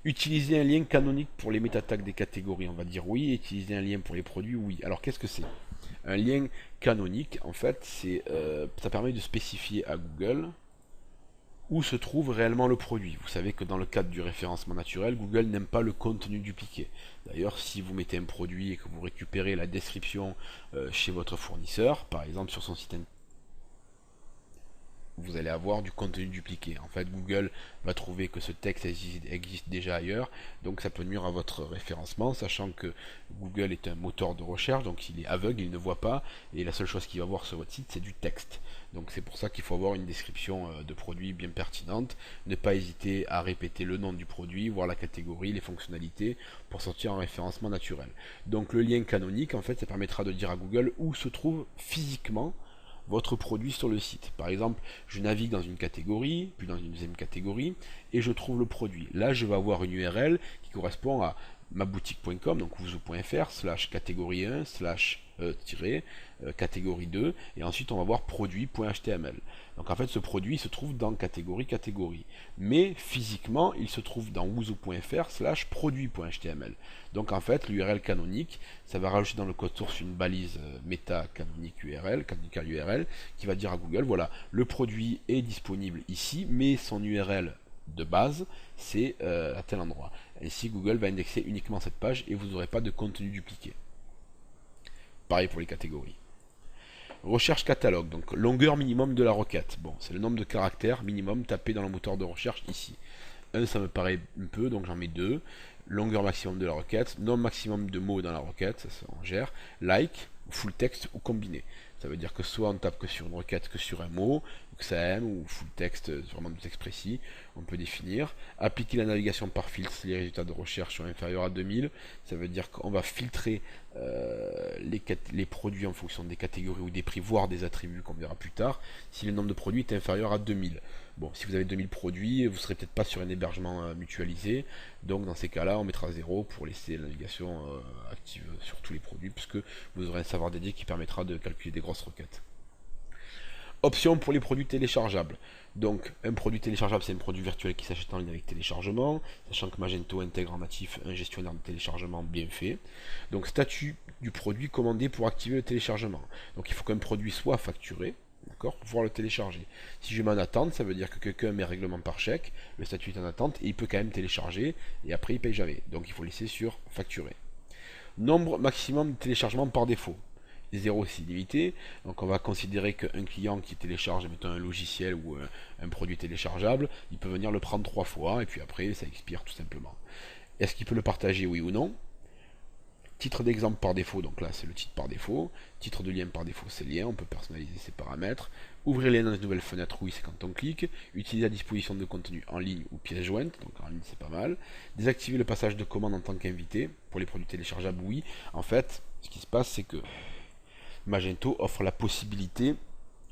Utiliser un lien canonique pour les métatags des catégories, on va dire oui. Utiliser un lien pour les produits, oui. Alors qu'est-ce que c'est? Un lien canonique, en fait, ça permet de spécifier à Google où se trouve réellement le produit. Vous savez que dans le cadre du référencement naturel, Google n'aime pas le contenu dupliqué. D'ailleurs, si vous mettez un produit et que vous récupérez la description chez votre fournisseur, par exemple sur son site internet, vous allez avoir du contenu dupliqué. En fait, Google va trouver que ce texte existe déjà ailleurs, donc ça peut nuire à votre référencement, sachant que Google est un moteur de recherche, donc il est aveugle, il ne voit pas, et la seule chose qu'il va voir sur votre site, c'est du texte. Donc c'est pour ça qu'il faut avoir une description de produit bien pertinente, ne pas hésiter à répéter le nom du produit, voir la catégorie, les fonctionnalités, pour sortir un référencement naturel. Donc le lien canonique, en fait, ça permettra de dire à Google où se trouve physiquement votre produit sur le site. Par exemple, je navigue dans une catégorie, puis dans une deuxième catégorie, et je trouve le produit. Là, je vais avoir une URL qui correspond à maboutique.com, donc ouzou.fr, slash catégorie 1, slash catégorie 2, et ensuite on va voir produit.html. Donc en fait, ce produit se trouve dans catégorie, mais physiquement, il se trouve dans ouzou.fr slash produit.html. Donc en fait, l'URL canonique, ça va rajouter dans le code source une balise méta canonique URL, canonical URL, qui va dire à Google, voilà, le produit est disponible ici, mais son URL de base, c'est à tel endroit. Ainsi, Google va indexer uniquement cette page et vous n'aurez pas de contenu dupliqué. Pareil pour les catégories. Recherche catalogue, donc longueur minimum de la requête. Bon, c'est le nombre de caractères minimum tapé dans le moteur de recherche ici. 1, ça me paraît un peu, donc j'en mets 2. Longueur maximum de la requête, nombre maximum de mots dans la requête, ça on gère. Like, full text ou combiné. Ça veut dire que soit on tape que sur une requête que sur un mot, XAM ou full text, vraiment du texte précis, on peut définir. Appliquer la navigation par filtre si les résultats de recherche sont inférieurs à 2000, ça veut dire qu'on va filtrer les produits en fonction des catégories ou des prix, voire des attributs qu'on verra plus tard, si le nombre de produits est inférieur à 2000. Bon, si vous avez 2000 produits, vous ne serez peut-être pas sur un hébergement mutualisé, donc dans ces cas-là, on mettra 0 pour laisser la navigation active sur tous les produits, puisque vous aurez un savoir dédié qui permettra de calculer des grosses requêtes. Option pour les produits téléchargeables. Donc, un produit téléchargeable, c'est un produit virtuel qui s'achète en ligne avec téléchargement, sachant que Magento intègre en natif un gestionnaire de téléchargement bien fait. Donc, statut du produit commandé pour activer le téléchargement. Donc, il faut qu'un produit soit facturé, d'accord, pour pouvoir le télécharger. Si je mets en attente, ça veut dire que quelqu'un met règlement par chèque, le statut est en attente, et il peut quand même télécharger, et après il paye jamais. Donc il faut laisser sur facturer. Nombre maximum de téléchargements par défaut. 0 c'est limité, donc on va considérer qu'un client qui télécharge mettons, un logiciel ou un produit téléchargeable, il peut venir le prendre 3 fois, et puis après ça expire tout simplement. Est-ce qu'il peut le partager, oui ou non? Titre d'exemple par défaut, donc là c'est le titre par défaut. Titre de lien par défaut, c'est lien, on peut personnaliser ses paramètres. Ouvrir les liens dans une nouvelle fenêtre, oui, c'est quand on clique. Utiliser à disposition de contenu en ligne ou pièce jointe, donc en ligne c'est pas mal. Désactiver le passage de commande en tant qu'invité. Pour les produits téléchargeables, oui. En fait, ce qui se passe, c'est que Magento offre la possibilité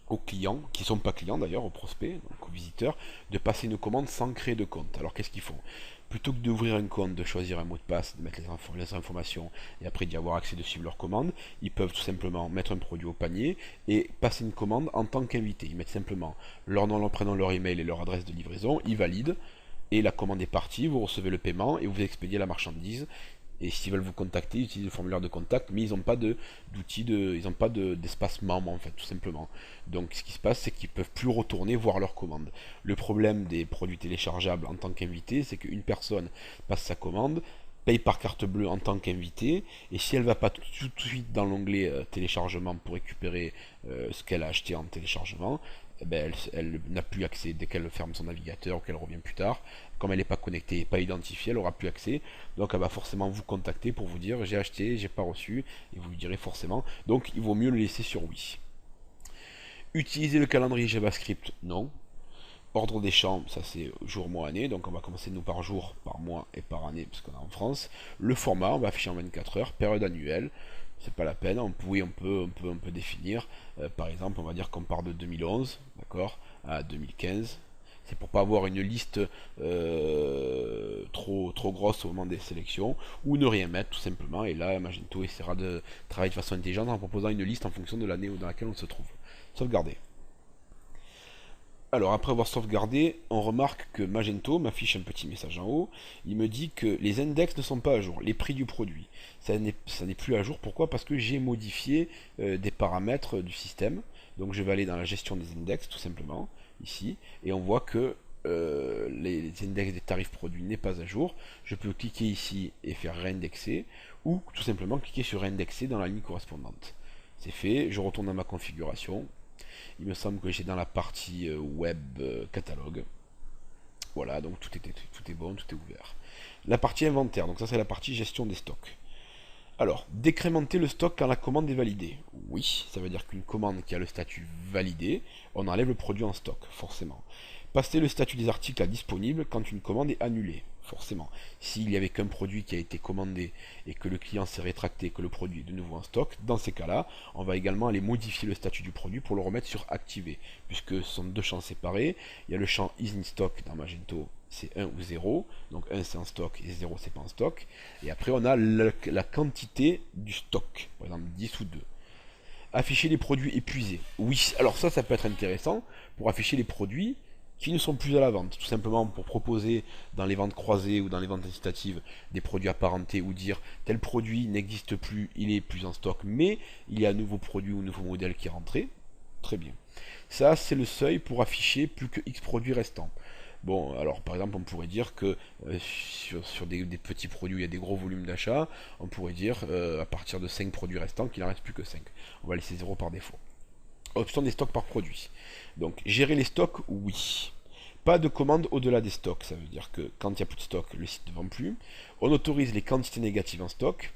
aux clients, qui ne sont pas clients d'ailleurs, aux prospects, donc aux visiteurs, de passer une commande sans créer de compte. Alors qu'est-ce qu'ils font? Plutôt que d'ouvrir un compte, de choisir un mot de passe, de mettre les informations et après d'y avoir accès de suivre leur commande, ils peuvent tout simplement mettre un produit au panier et passer une commande en tant qu'invité. Ils mettent simplement leur nom, leur prénom, leur email et leur adresse de livraison, ils valident et la commande est partie, vous recevez le paiement et vous expédiez la marchandise. Et s'ils veulent vous contacter, ils utilisent le formulaire de contact, mais ils n'ont pas d'outils, ils n'ont pas d'espace membre en fait, tout simplement. Donc ce qui se passe, c'est qu'ils ne peuvent plus retourner voir leur commande. Le problème des produits téléchargeables en tant qu'invité, c'est qu'une personne passe sa commande, paye par carte bleue en tant qu'invité, et si elle ne va pas tout de suite dans l'onglet téléchargement pour récupérer ce qu'elle a acheté en téléchargement, eh ben, elle n'a plus accès dès qu'elle ferme son navigateur ou qu'elle revient plus tard. Comme elle n'est pas connectée et pas identifiée, elle n'aura plus accès. Donc elle va forcément vous contacter pour vous dire j'ai acheté, j'ai pas reçu, et vous lui direz forcément. Donc il vaut mieux le laisser sur oui. Utiliser le calendrier JavaScript, non. Ordre des champs, ça c'est jour, mois, année, donc on va commencer nous par jour, par mois et par année, parce qu'on est en France. Le format, on va afficher en 24 heures, période annuelle, c'est pas la peine, oui, on peut définir, par exemple, on va dire qu'on part de 2011, d'accord, à 2015, c'est pour pas avoir une liste trop grosse au moment des sélections, ou ne rien mettre tout simplement, et là Magento essaiera de travailler de façon intelligente en proposant une liste en fonction de l'année dans laquelle on se trouve. Sauvegarder. Alors après avoir sauvegardé, on remarque que Magento m'affiche un petit message en haut. Il me dit que les index ne sont pas à jour, les prix du produit. Ça n'est plus à jour, pourquoi? Parce que j'ai modifié des paramètres du système. Donc je vais aller dans la gestion des index tout simplement, ici, et on voit que les index des tarifs produits n'est pas à jour. Je peux cliquer ici et faire réindexer, ou tout simplement cliquer sur réindexer dans la ligne correspondante. C'est fait, je retourne dans ma configuration. Il me semble que j'ai dans la partie web catalogue. Voilà, donc tout est bon, tout est ouvert. La partie inventaire, donc ça c'est la partie gestion des stocks. Alors, décrémenter le stock quand la commande est validée. Oui, ça veut dire qu'une commande qui a le statut validé, on enlève le produit en stock, forcément. Passer le statut des articles à disponible quand une commande est annulée, forcément. S'il n'y avait qu'un produit qui a été commandé et que le client s'est rétracté et que le produit est de nouveau en stock, dans ces cas-là, on va également aller modifier le statut du produit pour le remettre sur activé, puisque ce sont deux champs séparés. Il y a le champ is in stock dans Magento, c'est 1 ou 0, donc 1 c'est en stock et 0 c'est pas en stock. Et après on a la quantité du stock, par exemple 10 ou 2. Afficher les produits épuisés. Oui, alors ça peut être intéressant pour afficher les produits qui ne sont plus à la vente, tout simplement pour proposer dans les ventes croisées ou dans les ventes incitatives des produits apparentés ou dire tel produit n'existe plus, il est plus en stock, mais il y a un nouveau produit ou un nouveau modèle qui est rentré. Très bien. Ça, c'est le seuil pour afficher plus que X produits restants. Bon, alors par exemple, on pourrait dire que sur des petits produits où il y a des gros volumes d'achat, on pourrait dire à partir de 5 produits restants qu'il n'en reste plus que 5. On va laisser 0 par défaut. Option des stocks par produit. Donc, gérer les stocks, oui. Pas de commande au-delà des stocks. Ça veut dire que quand il n'y a plus de stock, le site ne vend plus. On autorise les quantités négatives en stock.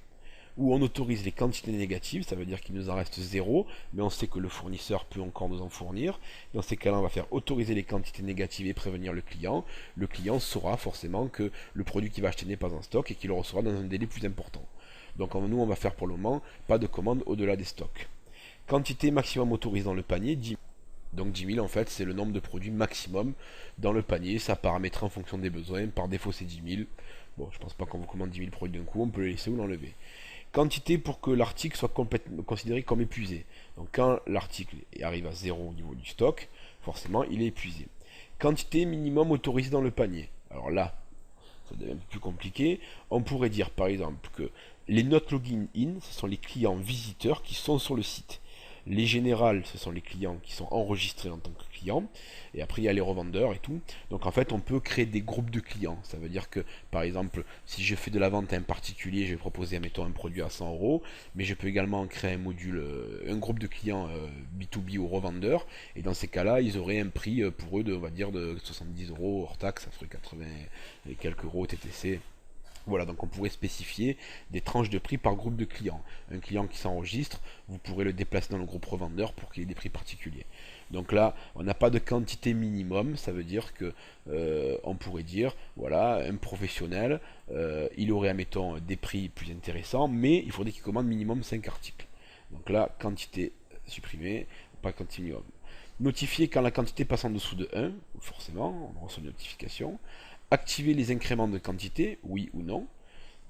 Ou on autorise les quantités négatives, ça veut dire qu'il nous en reste 0, mais on sait que le fournisseur peut encore nous en fournir. Dans ces cas-là, on va faire autoriser les quantités négatives et prévenir le client. Le client saura forcément que le produit qu'il va acheter n'est pas en stock et qu'il le recevra dans un délai plus important. Donc nous, on va faire pour le moment pas de commande au-delà des stocks. Quantité maximum autorisée dans le panier, 10 000. Donc 10 000 en fait c'est le nombre de produits maximum dans le panier, ça paramétré en fonction des besoins, par défaut c'est 10 000. Bon je pense pas qu'on vous commande 10 000 produits d'un coup, on peut les laisser ou l'enlever. Quantité pour que l'article soit complètement considéré comme épuisé. Donc quand l'article arrive à 0 au niveau du stock, forcément il est épuisé. Quantité minimum autorisée dans le panier. Alors là, ça devient un peu plus compliqué. On pourrait dire par exemple que les not login in, ce sont les clients visiteurs qui sont sur le site. Les générales, ce sont les clients qui sont enregistrés en tant que clients. Et après, il y a les revendeurs et tout. Donc en fait, on peut créer des groupes de clients. Ça veut dire que, par exemple, si je fais de la vente à un particulier, je vais proposer, mettons, un produit à 100 euros. Mais je peux également créer un module, un groupe de clients B2B ou revendeurs. Et dans ces cas-là, ils auraient un prix pour eux de, on va dire, de 70 euros hors taxe. Ça ferait 80 et quelques euros TTC. Voilà, donc on pourrait spécifier des tranches de prix par groupe de clients. Un client qui s'enregistre, vous pourrez le déplacer dans le groupe revendeur pour qu'il ait des prix particuliers. Donc là, on n'a pas de quantité minimum, ça veut dire que on pourrait dire, voilà, un professionnel, il aurait, admettons, des prix plus intéressants, mais il faudrait qu'il commande minimum 5 articles. Donc là, quantité supprimée, pas quantité minimum. Notifier quand la quantité passe en dessous de 1, forcément, on reçoit une notification. Activer les incréments de quantité, oui ou non.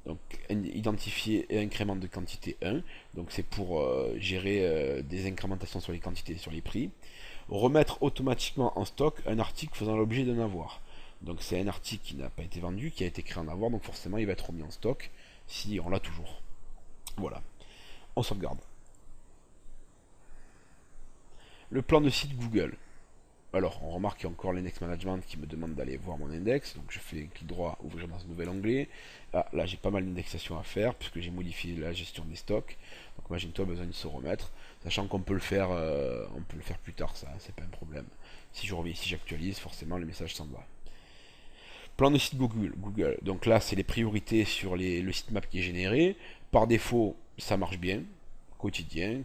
Donc identifier un incrément de quantité 1, donc c'est pour gérer des incrémentations sur les quantités et sur les prix. Remettre automatiquement en stock un article faisant l'objet d'un avoir. Donc c'est un article qui n'a pas été vendu, qui a été créé en avoir, donc forcément il va être remis en stock si on l'a toujours. Voilà, on sauvegarde. Le plan de site Google. Alors, on remarque qu'il y a encore l'index management qui me demande d'aller voir mon index. Donc, je fais un clic droit, ouvrir dans ce nouvel onglet. Ah, là, j'ai pas mal d'indexation à faire puisque j'ai modifié la gestion des stocks. Donc, Magento a besoin de se remettre. Sachant qu'on peut le faire, plus tard, ça, c'est pas un problème. Si je reviens ici, j'actualise, forcément, le message s'en va. Plan de site Google. Donc là, c'est les priorités sur le sitemap qui est généré. Par défaut, ça marche bien. Quotidien,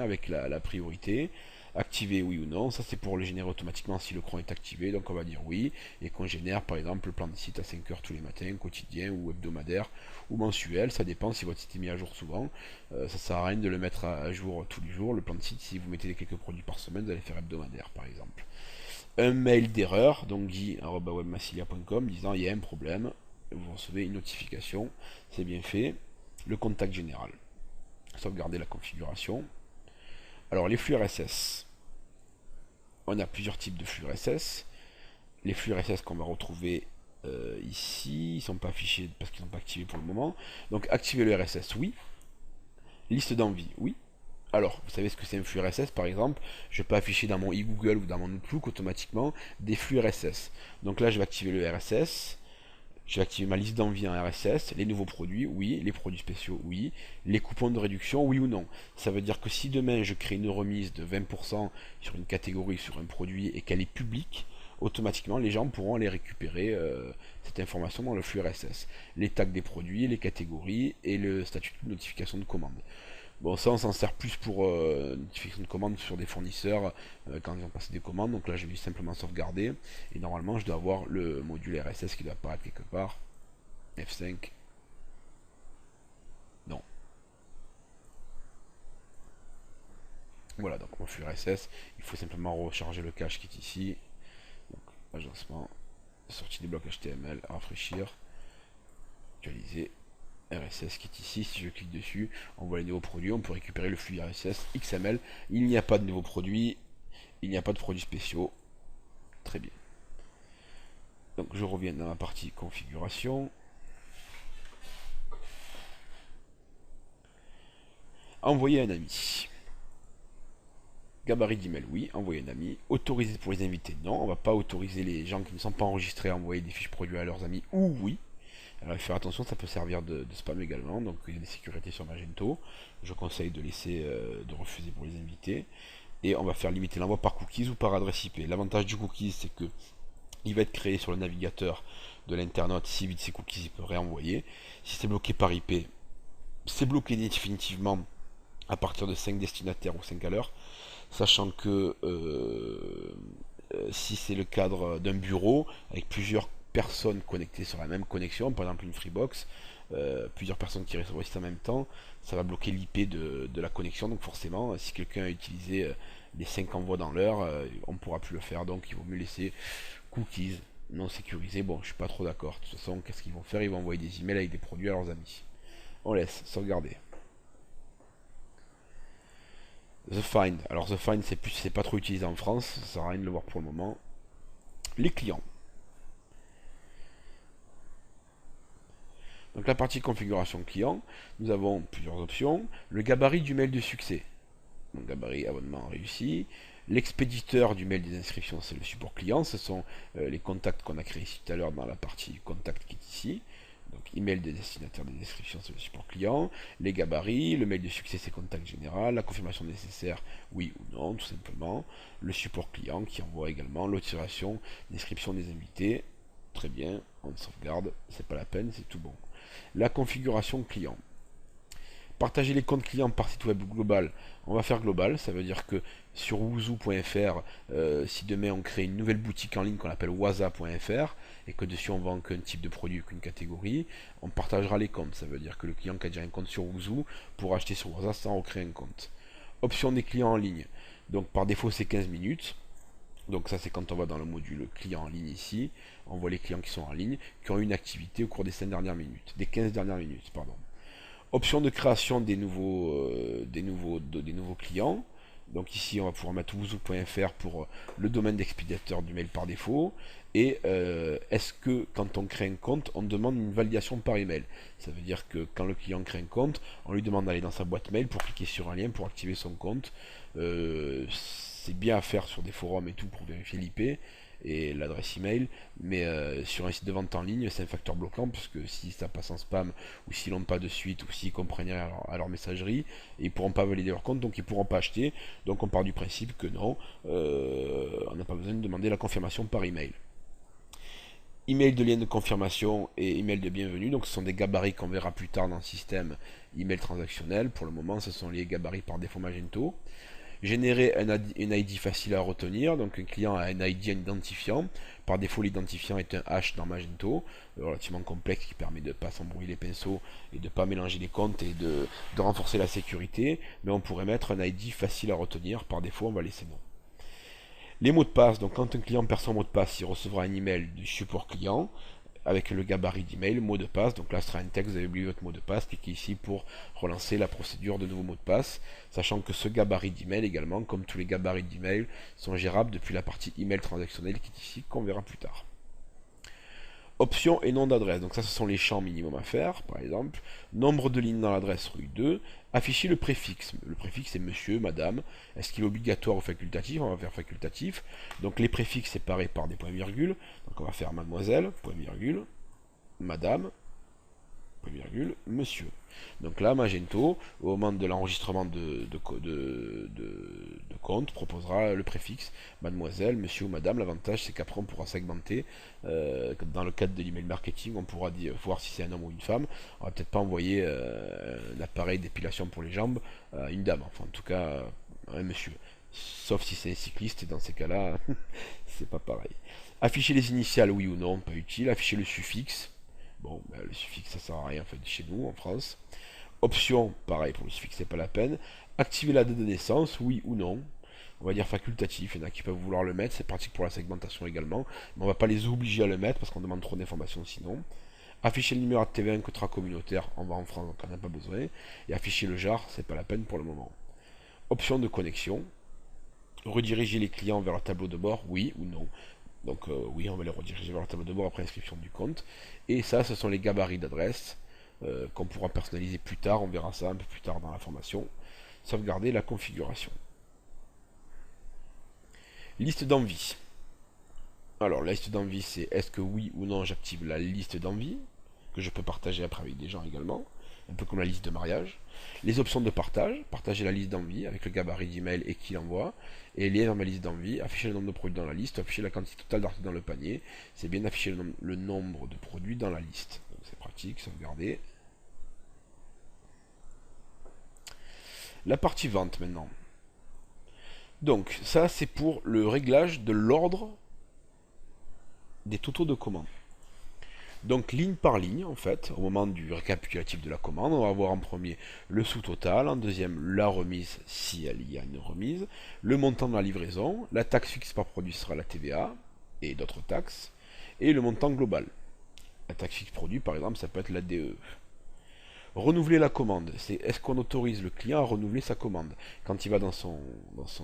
avec la priorité. Activer oui ou non, ça c'est pour le générer automatiquement si le cron est activé, donc on va dire oui, et qu'on génère par exemple le plan de site à 5 heures tous les matins, quotidien ou hebdomadaire ou mensuel, ça dépend si votre site est mis à jour souvent, ça sert à rien de le mettre à jour tous les jours, le plan de site si vous mettez quelques produits par semaine, vous allez faire hebdomadaire par exemple. Un mail d'erreur, donc guy@webmassilia.com disant il y a un problème, vous recevez une notification, c'est bien fait. Le contact général, sauvegarder la configuration. Alors les flux RSS, on a plusieurs types de flux RSS. Les flux RSS qu'on va retrouver ici, ils ne sont pas affichés parce qu'ils ne sont pas activés pour le moment. Donc activer le RSS, oui. Liste d'envie, oui. Alors, vous savez ce que c'est un flux RSS par exemple. Je peux afficher dans mon e-Google ou dans mon Outlook automatiquement des flux RSS. Donc là, je vais activer le RSS. Je vais activer ma liste d'envie en RSS, les nouveaux produits, oui, les produits spéciaux, oui, les coupons de réduction, oui ou non. Ça veut dire que si demain je crée une remise de 20% sur une catégorie, sur un produit et qu'elle est publique, automatiquement les gens pourront aller récupérer cette information dans le flux RSS. Les tags des produits, les catégories et le statut de notification de commande. Bon, ça, on s'en sert plus pour notification de commande sur des fournisseurs quand ils ont passé des commandes. Donc là, je vais simplement sauvegarder. Et normalement, je dois avoir le module RSS qui doit apparaître quelque part. F5. Non. Voilà, donc mon flux RSS. Il faut simplement recharger le cache qui est ici. Donc, agencement. Sortie des blocs HTML. Rafraîchir. Actualiser. RSS qui est ici, si je clique dessus, on voit les nouveaux produits, on peut récupérer le flux RSS XML. Il n'y a pas de nouveaux produits, il n'y a pas de produits spéciaux. Très bien. Donc je reviens dans la partie configuration. Envoyer un ami. Gabarit d'email, oui. Envoyer un ami. Autoriser pour les invités, non. On va pas autoriser les gens qui ne sont pas enregistrés à envoyer des fiches produits à leurs amis, ou oui. Alors il faut faire attention, ça peut servir de spam également, donc il y a des sécurités sur Magento. Je conseille de laisser, de refuser pour les invités. Et on va faire limiter l'envoi par cookies ou par adresse IP. L'avantage du cookies, c'est que il va être créé sur le navigateur de l'internaute. S'il vide ses cookies, il peut réenvoyer. Si c'est bloqué par IP, c'est bloqué définitivement à partir de 5 destinataires ou 5 à l'heure. Sachant que si c'est le cadre d'un bureau avec plusieurs personnes connectées sur la même connexion, par exemple une Freebox, plusieurs personnes qui reçoivent le site en même temps, ça va bloquer l'IP de la connexion. Donc forcément, si quelqu'un a utilisé les 5 envois dans l'heure, on ne pourra plus le faire. Donc il vaut mieux laisser cookies non sécurisés. Bon, je suis pas trop d'accord. De toute façon, qu'est-ce qu'ils vont faire? Ils vont envoyer des emails avec des produits à leurs amis. On laisse, sauvegarder. The Find. Alors The Find, c'est pas trop utilisé en France, ça sert à rien de le voir pour le moment. Les clients. Donc la partie configuration client, nous avons plusieurs options. Le gabarit du mail de succès. Mon gabarit abonnement réussi. L'expéditeur du mail des inscriptions, c'est le support client. Ce sont les contacts qu'on a créés ici tout à l'heure dans la partie contact qui est ici. Donc email des destinataires des inscriptions, c'est le support client. Les gabarits, le mail de succès, c'est contact général. La confirmation nécessaire, oui ou non, tout simplement. Le support client qui envoie également l'autorisation d'inscription des invités. Très bien, on sauvegarde, c'est pas la peine, c'est tout bon. La configuration client. Partager les comptes clients par site web global, on va faire global, ça veut dire que sur woozoo.fr, si demain on crée une nouvelle boutique en ligne qu'on appelle waza.fr et que dessus on vend qu'un type de produit ou qu'une catégorie, on partagera les comptes, ça veut dire que le client qui a déjà un compte sur Woozoo pourra acheter sur Waza sans recréer un compte. Option des clients en ligne, donc par défaut c'est 15 minutes, donc ça c'est quand on va dans le module client en ligne ici, on voit les clients qui sont en ligne, qui ont eu une activité au cours des 5 dernières minutes, des 15 dernières minutes, pardon. Option de création des nouveaux clients. Donc ici, on va pouvoir mettre woozoo.fr pour le domaine d'expédiateur du mail par défaut. Et est-ce que quand on crée un compte, on demande une validation par email? Ça veut dire que quand le client crée un compte, on lui demande d'aller dans sa boîte mail pour cliquer sur un lien pour activer son compte. C'est bien à faire sur des forums et tout pour vérifier l'IP et l'adresse email, mais sur un site de vente en ligne, c'est un facteur bloquant puisque si ça passe en spam ou s'ils n'ont pas de suite ou s'ils comprennent rien à leur messagerie, ils ne pourront pas valider leur compte, donc ils ne pourront pas acheter. Donc on part du principe que non, on n'a pas besoin de demander la confirmation par email. Email de lien de confirmation et email de bienvenue, donc ce sont des gabarits qu'on verra plus tard dans le système email transactionnel. Pour le moment, ce sont les gabarits par défaut Magento. Générer un ID facile à retenir, donc un client a un ID, un identifiant. Par défaut, l'identifiant est un hash dans Magento, relativement complexe qui permet de ne pas s'embrouiller les pinceaux et de ne pas mélanger les comptes et de renforcer la sécurité. Mais on pourrait mettre un ID facile à retenir, par défaut, on va laisser non. Les mots de passe, donc quand un client perd son mot de passe, il recevra un email du support client avec le gabarit d'email, mot de passe. Donc là, ce sera un texte, vous avez oublié votre mot de passe, cliquez ici pour relancer la procédure de nouveau mot de passe, sachant que ce gabarit d'email également, comme tous les gabarits d'email, sont gérables depuis la partie email transactionnel qui est ici, qu'on verra plus tard. Options et nom d'adresse, donc ça ce sont les champs minimum à faire, par exemple. Nombre de lignes dans l'adresse rue 2. Afficher le préfixe. Le préfixe c'est monsieur, madame. Est-ce qu'il est obligatoire ou facultatif? On va faire facultatif. Donc les préfixes séparés par des points-virgules. Donc on va faire mademoiselle, point-virgule, madame, point-virgule, monsieur. Donc là, Magento, au moment de l'enregistrement de compte, proposera le préfixe mademoiselle, monsieur ou madame. L'avantage, c'est qu'après, on pourra segmenter. Dans le cadre de l'email marketing, on pourra voir si c'est un homme ou une femme. On va peut-être pas envoyer un appareil d'épilation pour les jambes à une dame. Enfin, en tout cas, un monsieur. Sauf si c'est un cycliste, et dans ces cas-là, c'est pas pareil. Afficher les initiales, oui ou non, pas utile. Afficher le suffixe. Bon, ben, le suffixe, ça sert à rien en fait chez nous, en France. Option, pareil, pour le suffixe, c'est pas la peine. Activer la date de naissance, oui ou non. On va dire facultatif, il y en a qui peuvent vouloir le mettre, c'est pratique pour la segmentation également. Mais on va pas les obliger à le mettre parce qu'on demande trop d'informations sinon. Afficher le numéro de TVA intra-communautaire, on va en France, donc on n'a pas besoin. Et afficher le jar, c'est pas la peine pour le moment. Option de connexion. Rediriger les clients vers le tableau de bord, oui ou non. Donc oui, on va les rediriger vers le tableau de bord après inscription du compte. Et ça, ce sont les gabarits d'adresse qu'on pourra personnaliser plus tard. On verra ça un peu plus tard dans la formation. Sauvegarder la configuration. Liste d'envie. Alors, la liste d'envie, c'est est-ce que oui ou non j'active la liste d'envie, que je peux partager après avec des gens également, un peu comme la liste de mariage. Les options de partage, partager la liste d'envie avec le gabarit d'email et qui l'envoie, et lier vers ma liste d'envie, afficher le nombre de produits dans la liste, afficher la quantité totale d'articles dans le panier, c'est bien afficher le nombre de produits dans la liste. Donc c'est pratique, sauvegarder. La partie vente maintenant. Donc ça c'est pour le réglage de l'ordre des totaux de commande. Donc ligne par ligne, en fait, au moment du récapitulatif de la commande, on va avoir en premier le sous-total, en deuxième la remise, si il y a une remise, le montant de la livraison, la taxe fixe par produit sera la TVA et d'autres taxes, et le montant global. La taxe fixe produit, par exemple, ça peut être la DE. Renouveler la commande, c'est est-ce qu'on autorise le client à renouveler sa commande. Quand il va dans son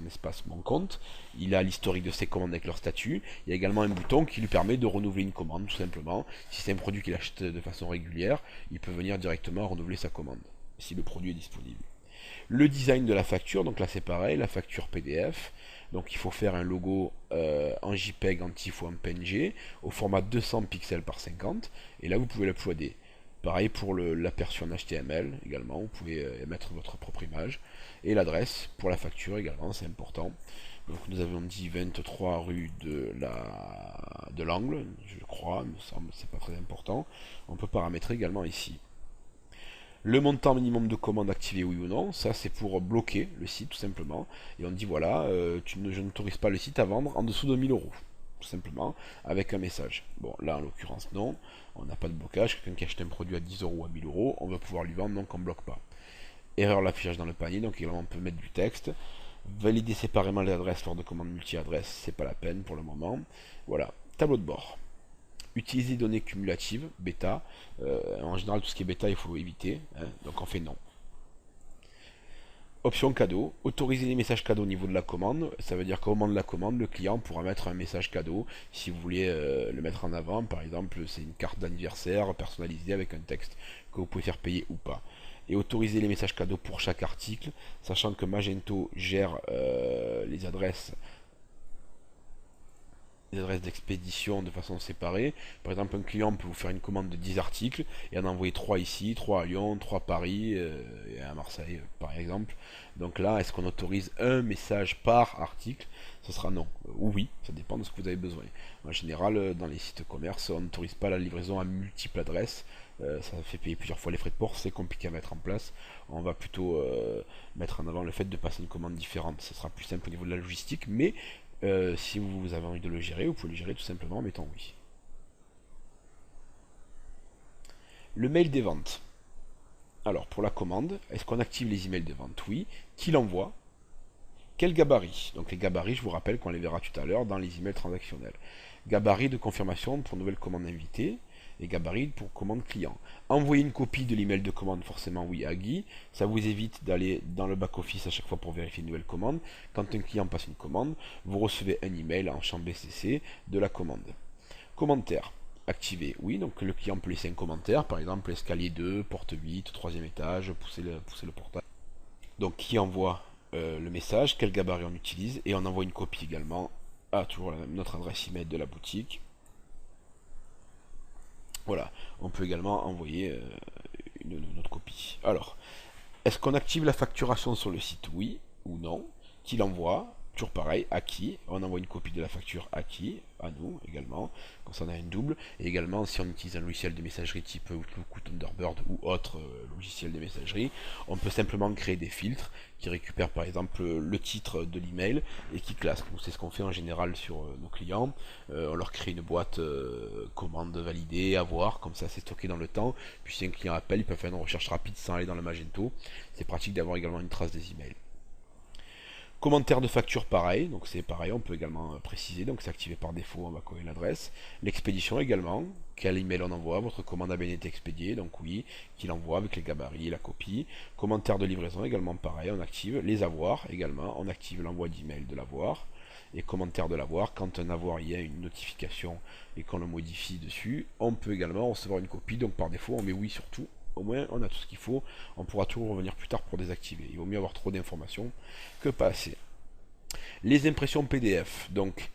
espace Mon compte, il a l'historique de ses commandes avec leur statut. Il y a également un bouton qui lui permet de renouveler une commande, tout simplement. Si c'est un produit qu'il achète de façon régulière, il peut venir directement renouveler sa commande, si le produit est disponible. Le design de la facture, donc là c'est pareil, la facture PDF. Donc il faut faire un logo en JPEG, en TIFF ou en PNG au format 200 pixels par 50. Et là vous pouvez l'uploader. Pareil pour l'aperçu en HTML également, vous pouvez mettre votre propre image. Et l'adresse pour la facture également, c'est important. Donc nous avons dit 23 rue de l'Angle, je crois, il me semble, c'est pas très important. On peut paramétrer également ici. Le montant minimum de commande activé oui ou non, ça c'est pour bloquer le site tout simplement. Et on dit voilà, je n'autorise pas le site à vendre en dessous de 1000 euros. Tout simplement, avec un message. Bon, là en l'occurrence non, on n'a pas de blocage. Quelqu'un qui achète un produit à 10 euros ou à 1000 euros, on va pouvoir lui vendre, donc on ne bloque pas. Erreur l'affichage dans le panier, donc également on peut mettre du texte. Valider séparément les adresses lors de commandes multi-adresses, c'est pas la peine pour le moment. Voilà, tableau de bord. Utiliser des données cumulatives, bêta. En général, tout ce qui est bêta, il faut éviter. Hein, donc on fait non. Option cadeau. Autoriser les messages cadeaux au niveau de la commande. Ça veut dire qu'au moment de la commande, le client pourra mettre un message cadeau. Si vous voulez le mettre en avant, par exemple, c'est une carte d'anniversaire personnalisée avec un texte que vous pouvez faire payer ou pas. Et autoriser les messages cadeaux pour chaque article, sachant que Magento gère les adresses d'expédition de façon séparée. Par exemple, un client peut vous faire une commande de 10 articles et en envoyer 3 ici, 3 à Lyon, 3 à Paris et à Marseille par exemple. Donc là, est-ce qu'on autorise un message par article? Ce sera non. Ou oui, ça dépend de ce que vous avez besoin. En général, dans les sites commerce, on n'autorise pas la livraison à multiples adresses. Ça fait payer plusieurs fois les frais de port, c'est compliqué à mettre en place. On va plutôt mettre en avant le fait de passer une commande différente. Ce sera plus simple au niveau de la logistique, mais si vous avez envie de le gérer, vous pouvez le gérer tout simplement en mettant oui. Le mail des ventes. Alors, pour la commande, est-ce qu'on active les emails de vente? Oui. Qui l'envoie? Quel gabarit? Donc les gabarits, je vous rappelle qu'on les verra tout à l'heure dans les emails transactionnels. Gabarit de confirmation pour nouvelle commande invitée et gabarit pour commande client. Envoyer une copie de l'email de commande, forcément oui à Guy. Ça vous évite d'aller dans le back-office à chaque fois pour vérifier une nouvelle commande. Quand un client passe une commande, vous recevez un email en champ BCC de la commande. Commentaire. Activé, oui, donc le client peut laisser un commentaire, par exemple escalier 2, porte 8, troisième étage, pousser le portail. Donc qui envoie le message, quel gabarit on utilise, et on envoie une copie également à toujours notre adresse email de la boutique. Voilà, on peut également envoyer une autre copie. Alors, est-ce qu'on active la facturation sur le site? Oui ou non? Qui l'envoie? Toujours pareil, à qui? On envoie une copie de la facture à qui? À nous également, comme ça on a une double. Et également, si on utilise un logiciel de messagerie type Outlook ou Thunderbird ou autre logiciel de messagerie, on peut simplement créer des filtres qui récupèrent par exemple le titre de l'email et qui classent. C'est ce qu'on fait en général sur nos clients. On leur crée une boîte commande validée, à voir, comme ça c'est stocké dans le temps. Puis si un client appelle, il peut faire une recherche rapide sans aller dans le Magento. C'est pratique d'avoir également une trace des emails. Commentaire de facture pareil, donc c'est pareil, on peut également préciser, donc c'est activé par défaut, on va coller l'adresse. L'expédition également, quel email on envoie, votre commande a bien été expédiée, donc oui, qu'il envoie avec les gabarits, la copie. Commentaire de livraison également pareil, on active. Les avoirs également, on active l'envoi d'email de l'avoir. Et commentaire de l'avoir, quand un avoir il y a une notification et qu'on le modifie dessus, on peut également recevoir une copie, donc par défaut on met oui sur tout. Au moins on a tout ce qu'il faut, on pourra toujours revenir plus tard pour désactiver. Il vaut mieux avoir trop d'informations que pas assez. Les impressions PDF, donc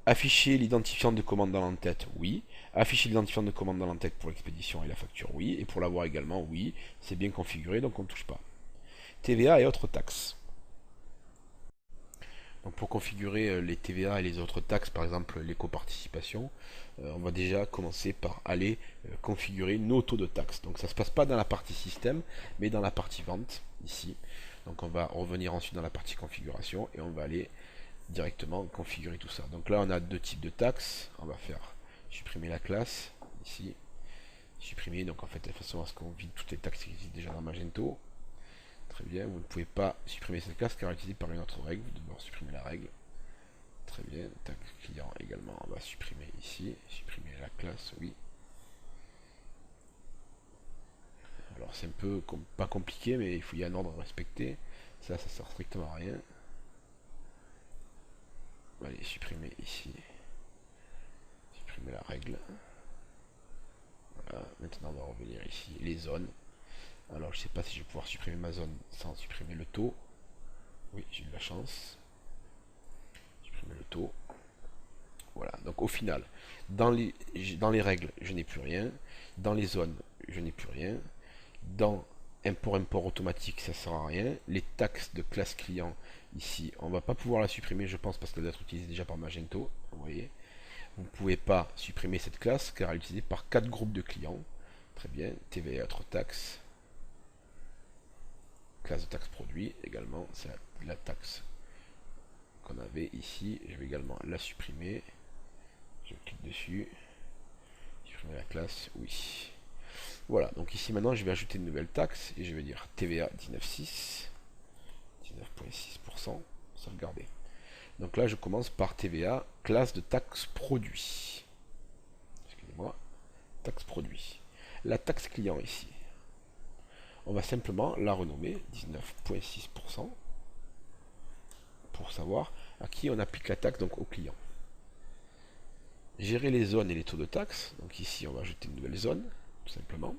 afficher l'identifiant de commande dans l'entête, oui. Afficher l'identifiant de commande dans l'entête pour l'expédition et la facture, oui. Et pour l'avoir également, oui. C'est bien configuré, donc on ne touche pas. TVA et autres taxes. Donc pour configurer les TVA et les autres taxes, par exemple l'éco-participation, on va déjà commencer par aller configurer nos taux de taxes. Donc ça ne se passe pas dans la partie système, mais dans la partie vente, ici. Donc on va revenir ensuite dans la partie configuration et on va aller directement configurer tout ça. Donc là on a deux types de taxes. On va faire supprimer la classe, ici. Supprimer, donc en fait de façon à ce qu'on vide toutes les taxes qui existent déjà dans Magento. Très bien, vous ne pouvez pas supprimer cette classe car elle est utilisée par une autre règle, vous devez supprimer la règle. Très bien, taxe client également, on va supprimer ici, supprimer la classe, oui. Alors c'est un peu pas compliqué, mais il y a un ordre à respecter. Ça sert strictement à rien. On va aller supprimer ici. Supprimer la règle. Voilà, maintenant on va revenir ici, les zones. Alors je sais pas si je vais pouvoir supprimer ma zone sans supprimer le taux. Oui, j'ai eu de la chance. Supprimer le taux. Voilà, donc au final, dans les règles, je n'ai plus rien. Dans les zones, je n'ai plus rien. Dans import automatique, ça ne sert à rien. Les taxes de classe client, ici, on ne va pas pouvoir la supprimer, je pense, parce qu'elle doit être utilisée déjà par Magento. Vous voyez, vous ne pouvez pas supprimer cette classe, car elle est utilisée par 4 groupes de clients. Très bien, TVA, autres taxes. Classe de taxe produit, également, c'est la taxe qu'on avait ici. Je vais également la supprimer. Je clique dessus. Supprimer la classe, oui. Voilà, donc ici maintenant je vais ajouter une nouvelle taxe et je vais dire TVA 19,6, 19,6%, sauvegarder. Donc là je commence par TVA, classe de taxe produit. Excusez-moi, taxe produit. La taxe client ici, on va simplement la renommer 19,6% pour savoir à qui on applique la taxe, donc au client. Gérer les zones et les taux de taxe, donc ici on va ajouter une nouvelle zone, tout simplement.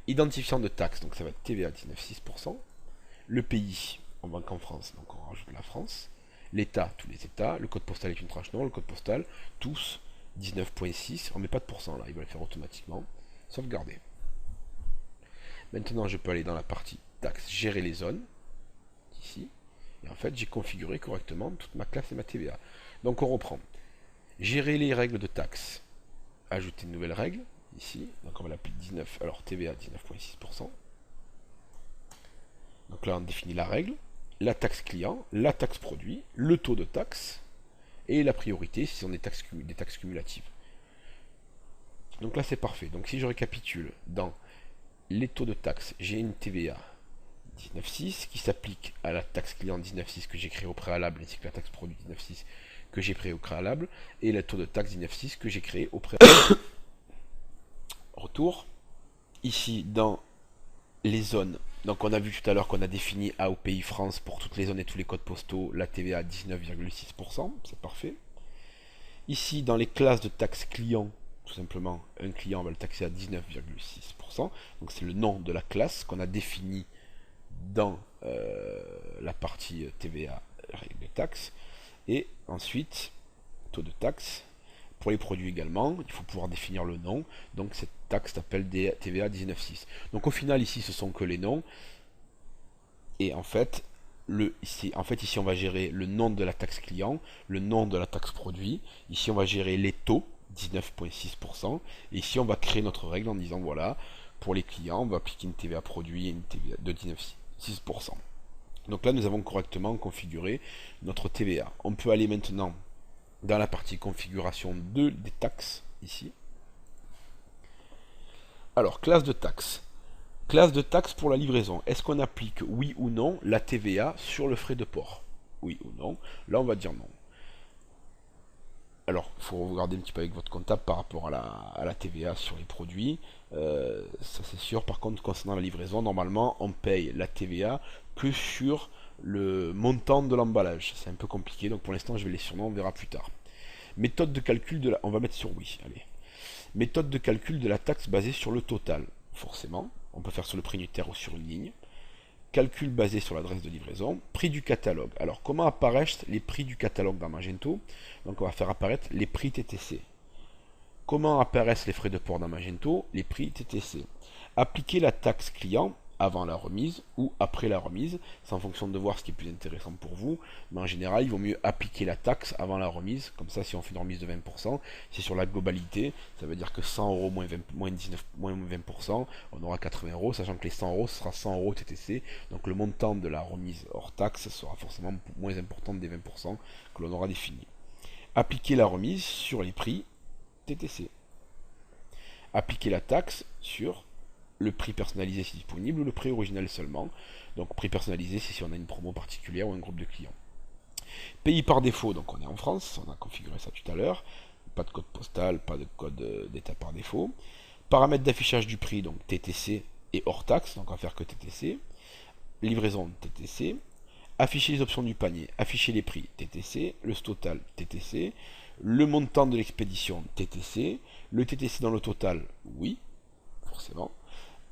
Identifiant de taxe, donc ça va être TVA 19,6%. Le pays, on va qu'en France, donc on rajoute la France. L'État, tous les États. Le code postal est une tranche non, le code postal, tous 19,6. On ne met pas de pourcent là, il va le faire automatiquement. Sauvegarder. Maintenant, je peux aller dans la partie taxe, gérer les zones, ici. Et en fait, j'ai configuré correctement toute ma classe et ma TVA. Donc on reprend. Gérer les règles de taxe. Ajouter une nouvelle règle, ici. Donc on va l'appeler 19, alors TVA 19,6%. Donc là on définit la règle, la taxe client, la taxe produit, le taux de taxe et la priorité si on est des taxes cumulatives. Donc là c'est parfait. Donc si je récapitule, dans les taux de taxe, j'ai une TVA 19,6 qui s'applique à la taxe client 19,6 que j'ai créé au préalable, ainsi que la taxe produit 19,6 que j'ai créé au préalable, et le taux de taxe 19,6 que j'ai créé au préalable. Retour. Ici, dans les zones, donc on a vu tout à l'heure qu'on a défini AOPI France pour toutes les zones et tous les codes postaux, la TVA à 19,6%, c'est parfait. Ici, dans les classes de taxe client, tout simplement, un client va le taxer à 19,6%, donc c'est le nom de la classe qu'on a défini dans la partie TVA, règle des taxes. Et ensuite, taux de taxe. Pour les produits également, il faut pouvoir définir le nom. Donc cette taxe s'appelle TVA 19,6. Donc au final, ici, ce sont que les noms. Et en fait, ici, on va gérer le nom de la taxe client, le nom de la taxe produit. Ici, on va gérer les taux, 19,6%. Et ici, on va créer notre règle en disant, voilà, pour les clients, on va appliquer une TVA produit et une TVA de 19,6%. Donc là, nous avons correctement configuré notre TVA. On peut aller maintenant dans la partie configuration des taxes, ici. Alors, classe de taxe. Classe de taxe pour la livraison. Est-ce qu'on applique, oui ou non, la TVA sur le frais de port? Oui ou non? Là, on va dire non. Alors, il faut regarder un petit peu avec votre comptable par rapport à la TVA sur les produits. Ça, c'est sûr. Par contre, concernant la livraison, normalement, on paye la TVA que sur le montant de l'emballage. C'est un peu compliqué, donc pour l'instant, je vais les surnoms, on verra plus tard. Méthode de calcul de la... On va mettre sur oui, allez. Méthode de calcul de la taxe basée sur le total. Forcément, on peut faire sur le prix unitaire ou sur une ligne. Calcul basé sur l'adresse de livraison. Prix du catalogue. Alors, comment apparaissent les prix du catalogue dans Magento? Donc, on va faire apparaître les prix TTC. Comment apparaissent les frais de port dans Magento? Les prix TTC. Appliquer la taxe client avant la remise ou après la remise, c'est en fonction de voir ce qui est plus intéressant pour vous, mais en général il vaut mieux appliquer la taxe avant la remise, comme ça si on fait une remise de 20%, c'est sur la globalité, ça veut dire que 100 euros moins 20%, on aura 80 euros, sachant que les 100 euros ce sera 100 euros TTC, donc le montant de la remise hors taxe sera forcément moins important des 20% que l'on aura défini. Appliquer la remise sur les prix TTC. Appliquer la taxe sur le prix personnalisé si disponible ou le prix original seulement. Donc prix personnalisé c'est si on a une promo particulière ou un groupe de clients. Pays par défaut, donc on est en France, on a configuré ça tout à l'heure. Pas de code postal, pas de code d'état par défaut. Paramètres d'affichage du prix, donc TTC et hors taxe, donc on va faire que TTC. Livraison TTC. Afficher les options du panier, afficher les prix TTC, le total TTC, le montant de l'expédition TTC, le TTC dans le total, oui, forcément.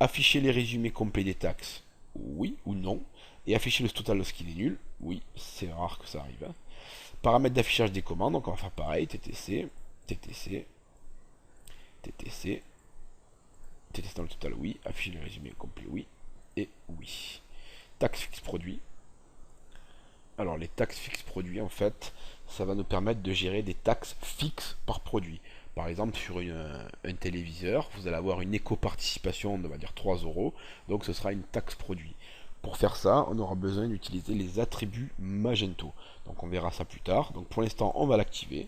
Afficher les résumés complets des taxes, oui ou non. Et afficher le total lorsqu'il est nul, oui, c'est rare que ça arrive. Hein. Paramètres d'affichage des commandes, donc on va faire pareil, TTC, TTC, TTC, TTC dans le total, oui. Afficher le résumé complet, oui. Et oui. Taxe fixe produit. Alors les taxes fixes produits, en fait, ça va nous permettre de gérer des taxes fixes par produit. Par exemple, sur un téléviseur, vous allez avoir une éco-participation de, on va dire, 3 euros. Donc ce sera une taxe produit. Pour faire ça, on aura besoin d'utiliser les attributs Magento. Donc on verra ça plus tard. Donc pour l'instant, on va l'activer.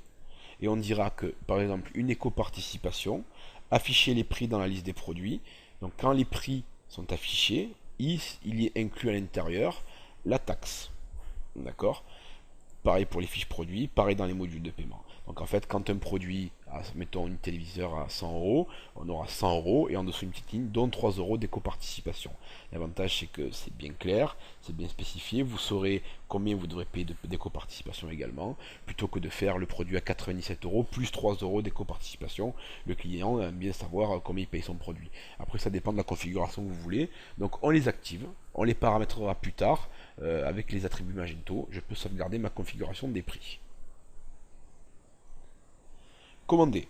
Et on dira que, par exemple, une éco-participation, afficher les prix dans la liste des produits. Donc quand les prix sont affichés, il y est inclus à l'intérieur la taxe. D'accord? Pareil pour les fiches produits, pareil dans les modules de paiement. Donc en fait, quand un produit, mettons une téléviseur à 100 euros, on aura 100 euros et en dessous une petite ligne, dont 3 euros d'éco-participation. L'avantage, c'est que c'est bien clair, c'est bien spécifié, vous saurez combien vous devrez payer d'éco-participation également, plutôt que de faire le produit à 97 euros plus 3 euros d'éco-participation. Le client aime bien savoir combien il paye son produit. Après, ça dépend de la configuration que vous voulez. Donc on les active, on les paramétrera plus tard avec les attributs Magento. Je peux sauvegarder ma configuration des prix. Commander.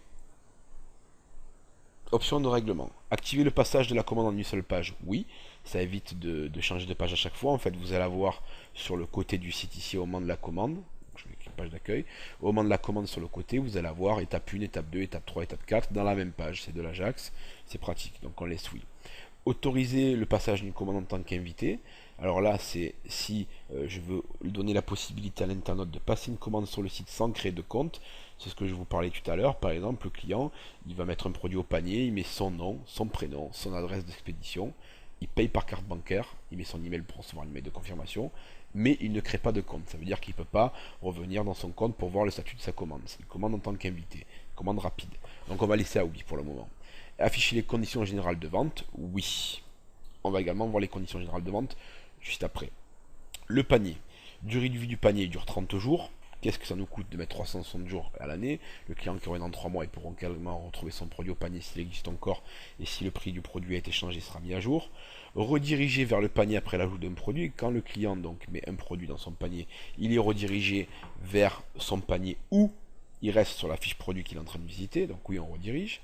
Option de règlement. Activer le passage de la commande en une seule page, oui. Ça évite de changer de page à chaque fois. En fait, vous allez avoir sur le côté du site ici au moment de la commande. Je vais cliquer page d'accueil. Au moment de la commande sur le côté, vous allez avoir étape 1, étape 2, étape 3, étape 4 dans la même page. C'est de l'Ajax. C'est pratique. Donc on laisse oui. Autoriser le passage d'une commande en tant qu'invité. Alors là, c'est si je veux donner la possibilité à l'internaute de passer une commande sur le site sans créer de compte. C'est ce que je vous parlais tout à l'heure. Par exemple, le client, il va mettre un produit au panier, il met son nom, son prénom, son adresse d'expédition, il paye par carte bancaire, il met son email pour recevoir l'email de confirmation, mais il ne crée pas de compte. Ça veut dire qu'il ne peut pas revenir dans son compte pour voir le statut de sa commande. C'est une commande en tant qu'invité, commande rapide. Donc on va laisser à oui pour le moment. Afficher les conditions générales de vente, oui. On va également voir les conditions générales de vente juste après. Le panier. Durée de vie du panier dure 30 jours. Qu'est-ce que ça nous coûte de mettre 360 jours à l'année? Le client qui aurait dans 3 mois, il pourra également retrouver son produit au panier s'il existe encore et si le prix du produit a été changé, sera mis à jour. Rediriger vers le panier après l'ajout d'un produit. Quand le client donc met un produit dans son panier, il est redirigé vers son panier ou il reste sur la fiche produit qu'il est en train de visiter. Donc oui, on redirige.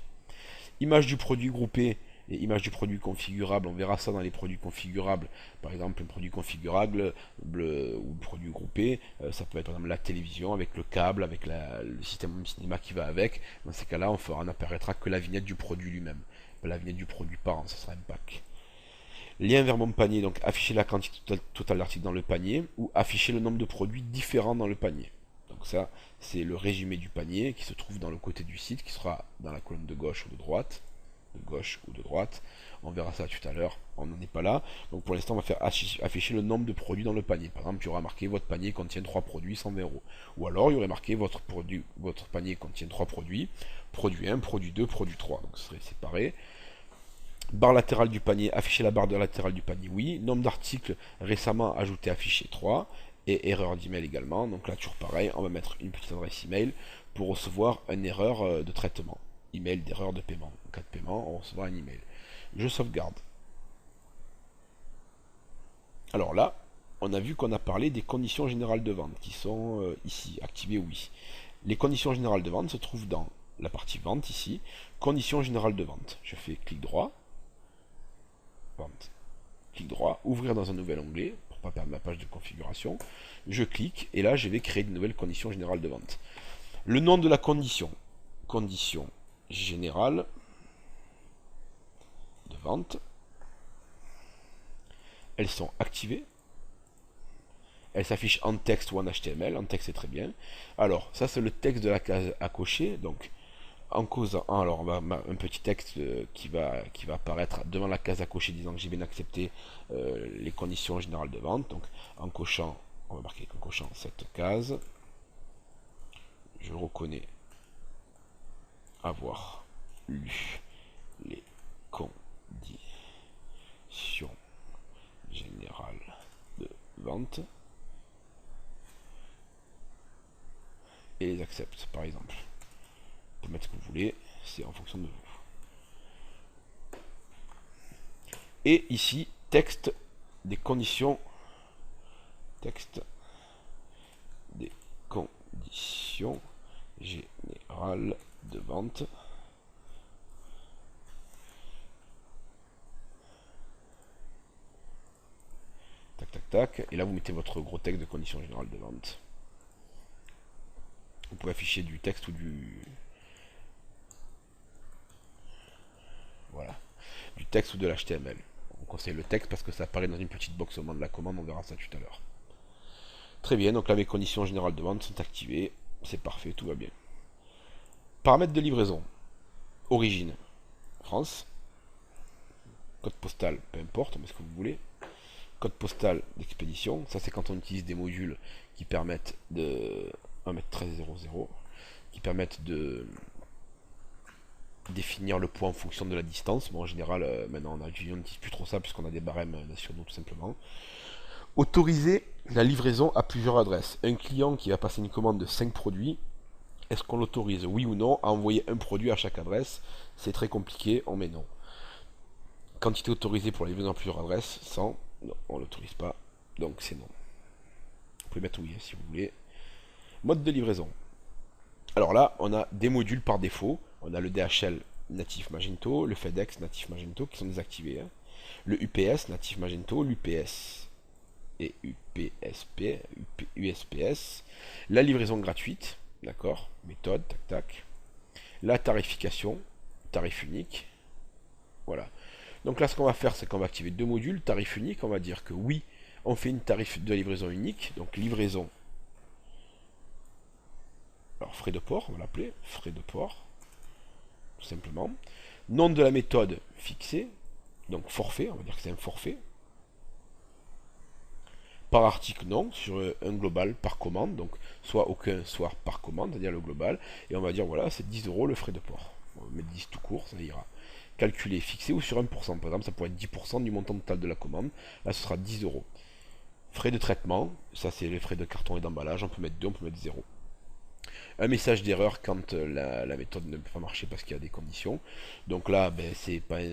Image du produit groupé et image du produit configurable, on verra ça dans les produits configurables. Par exemple, un produit configurable ou produit groupé, ça peut être par exemple la télévision avec le câble, avec le système cinéma qui va avec. Dans ces cas-là, on n'apparaîtra que la vignette du produit lui-même. La vignette du produit par an, ça sera un pack. Lien vers mon panier, donc afficher la quantité totale d'articles dans le panier ou afficher le nombre de produits différents dans le panier. Donc ça, c'est le résumé du panier qui se trouve dans le côté du site, qui sera dans la colonne de gauche ou de droite. De gauche ou de droite. On verra ça tout à l'heure, on n'en est pas là. Donc pour l'instant, on va faire afficher le nombre de produits dans le panier. Par exemple, il y aura marqué votre panier contient 3 produits, 120 euros. Ou alors, il y aurait marqué votre panier contient 3 produits, produit 1, produit 2, produit 3. Donc ce serait séparé. Barre latérale du panier, afficher la barre latérale du panier, oui. Nombre d'articles récemment ajoutés, affiché 3. Et erreur d'email également. Donc là, toujours pareil, on va mettre une petite adresse email pour recevoir une erreur de traitement. Email d'erreur de paiement. En cas de paiement, on recevra un email. Je sauvegarde. Alors là, on a vu qu'on a parlé des conditions générales de vente qui sont ici, activées oui. Les conditions générales de vente se trouvent dans la partie vente ici, conditions générales de vente. Je fais clic droit, vente, clic droit, ouvrir dans un nouvel onglet pour ne pas perdre ma page de configuration. Je clique et là je vais créer de nouvelles conditions générales de vente. Le nom de la condition générale de vente. Elles sont activées. Elles s'affichent en texte ou en HTML. En texte, c'est très bien. Alors, ça, c'est le texte de la case à cocher. Donc, en causant, alors, on va un petit texte qui va apparaître devant la case à cocher disant que j'ai bien accepté les conditions générales de vente. Donc, en cochant, on va marquer qu'en cochant cette case, je reconnais avoir lu les conditions générales de vente et les accepte par exemple. Vous pouvez mettre ce que vous voulez, c'est en fonction de vous. Et ici, texte des conditions. Texte des conditions générales de vente. Tac, tac, tac. Et là, vous mettez votre gros texte de conditions générales de vente. Vous pouvez afficher du texte ou du... Voilà. Du texte ou de l'HTML. On conseille le texte parce que ça apparaît dans une petite box au moment de la commande. On verra ça tout à l'heure. Très bien. Donc là, mes conditions générales de vente sont activées. C'est parfait. Tout va bien. Paramètres de livraison. Origine. France. Code postal. Peu importe. On met ce que vous voulez. Code postal d'expédition, ça c'est quand on utilise des modules qui permettent de 1m1300, qui permettent de définir le poids en fonction de la distance. Bon, en général, maintenant on n'utilise plus trop ça puisqu'on a des barèmes nationaux tout simplement. Autoriser la livraison à plusieurs adresses. Un client qui va passer une commande de 5 produits, est-ce qu'on l'autorise, oui ou non, à envoyer un produit à chaque adresse? C'est très compliqué, on met non. Quantité autorisée pour la livraison à plusieurs adresses, 100. Non, on ne l'autorise pas, donc c'est non. Vous pouvez mettre oui si vous voulez. Mode de livraison. Alors là, on a des modules par défaut. On a le DHL natif Magento, le FedEx natif Magento qui sont désactivés. Hein. Le UPS natif Magento, l'UPS et USPS. La livraison gratuite, d'accord. Méthode, tac tac. La tarification, tarif unique. Voilà. Donc là, ce qu'on va faire, c'est qu'on va activer deux modules. Tarif unique, on va dire que oui, on fait une tarif de livraison unique. Donc livraison. Alors frais de port, on va l'appeler. Frais de port. Tout simplement. Nom de la méthode fixé. Donc forfait, on va dire que c'est un forfait. Par article, non. Sur un global par commande. Donc soit aucun, soit par commande, c'est-à-dire le global. Et on va dire, voilà, c'est 10 € le frais de port. On va mettre 10 tout court, ça ira. Calculé, fixé ou sur 1%. Par exemple, ça pourrait être 10% du montant total de la commande. Là, ce sera 10 €. Frais de traitement, ça c'est les frais de carton et d'emballage. On peut mettre 2, on peut mettre 0. Un message d'erreur quand la méthode ne peut pas marcher parce qu'il y a des conditions. Donc là, ben,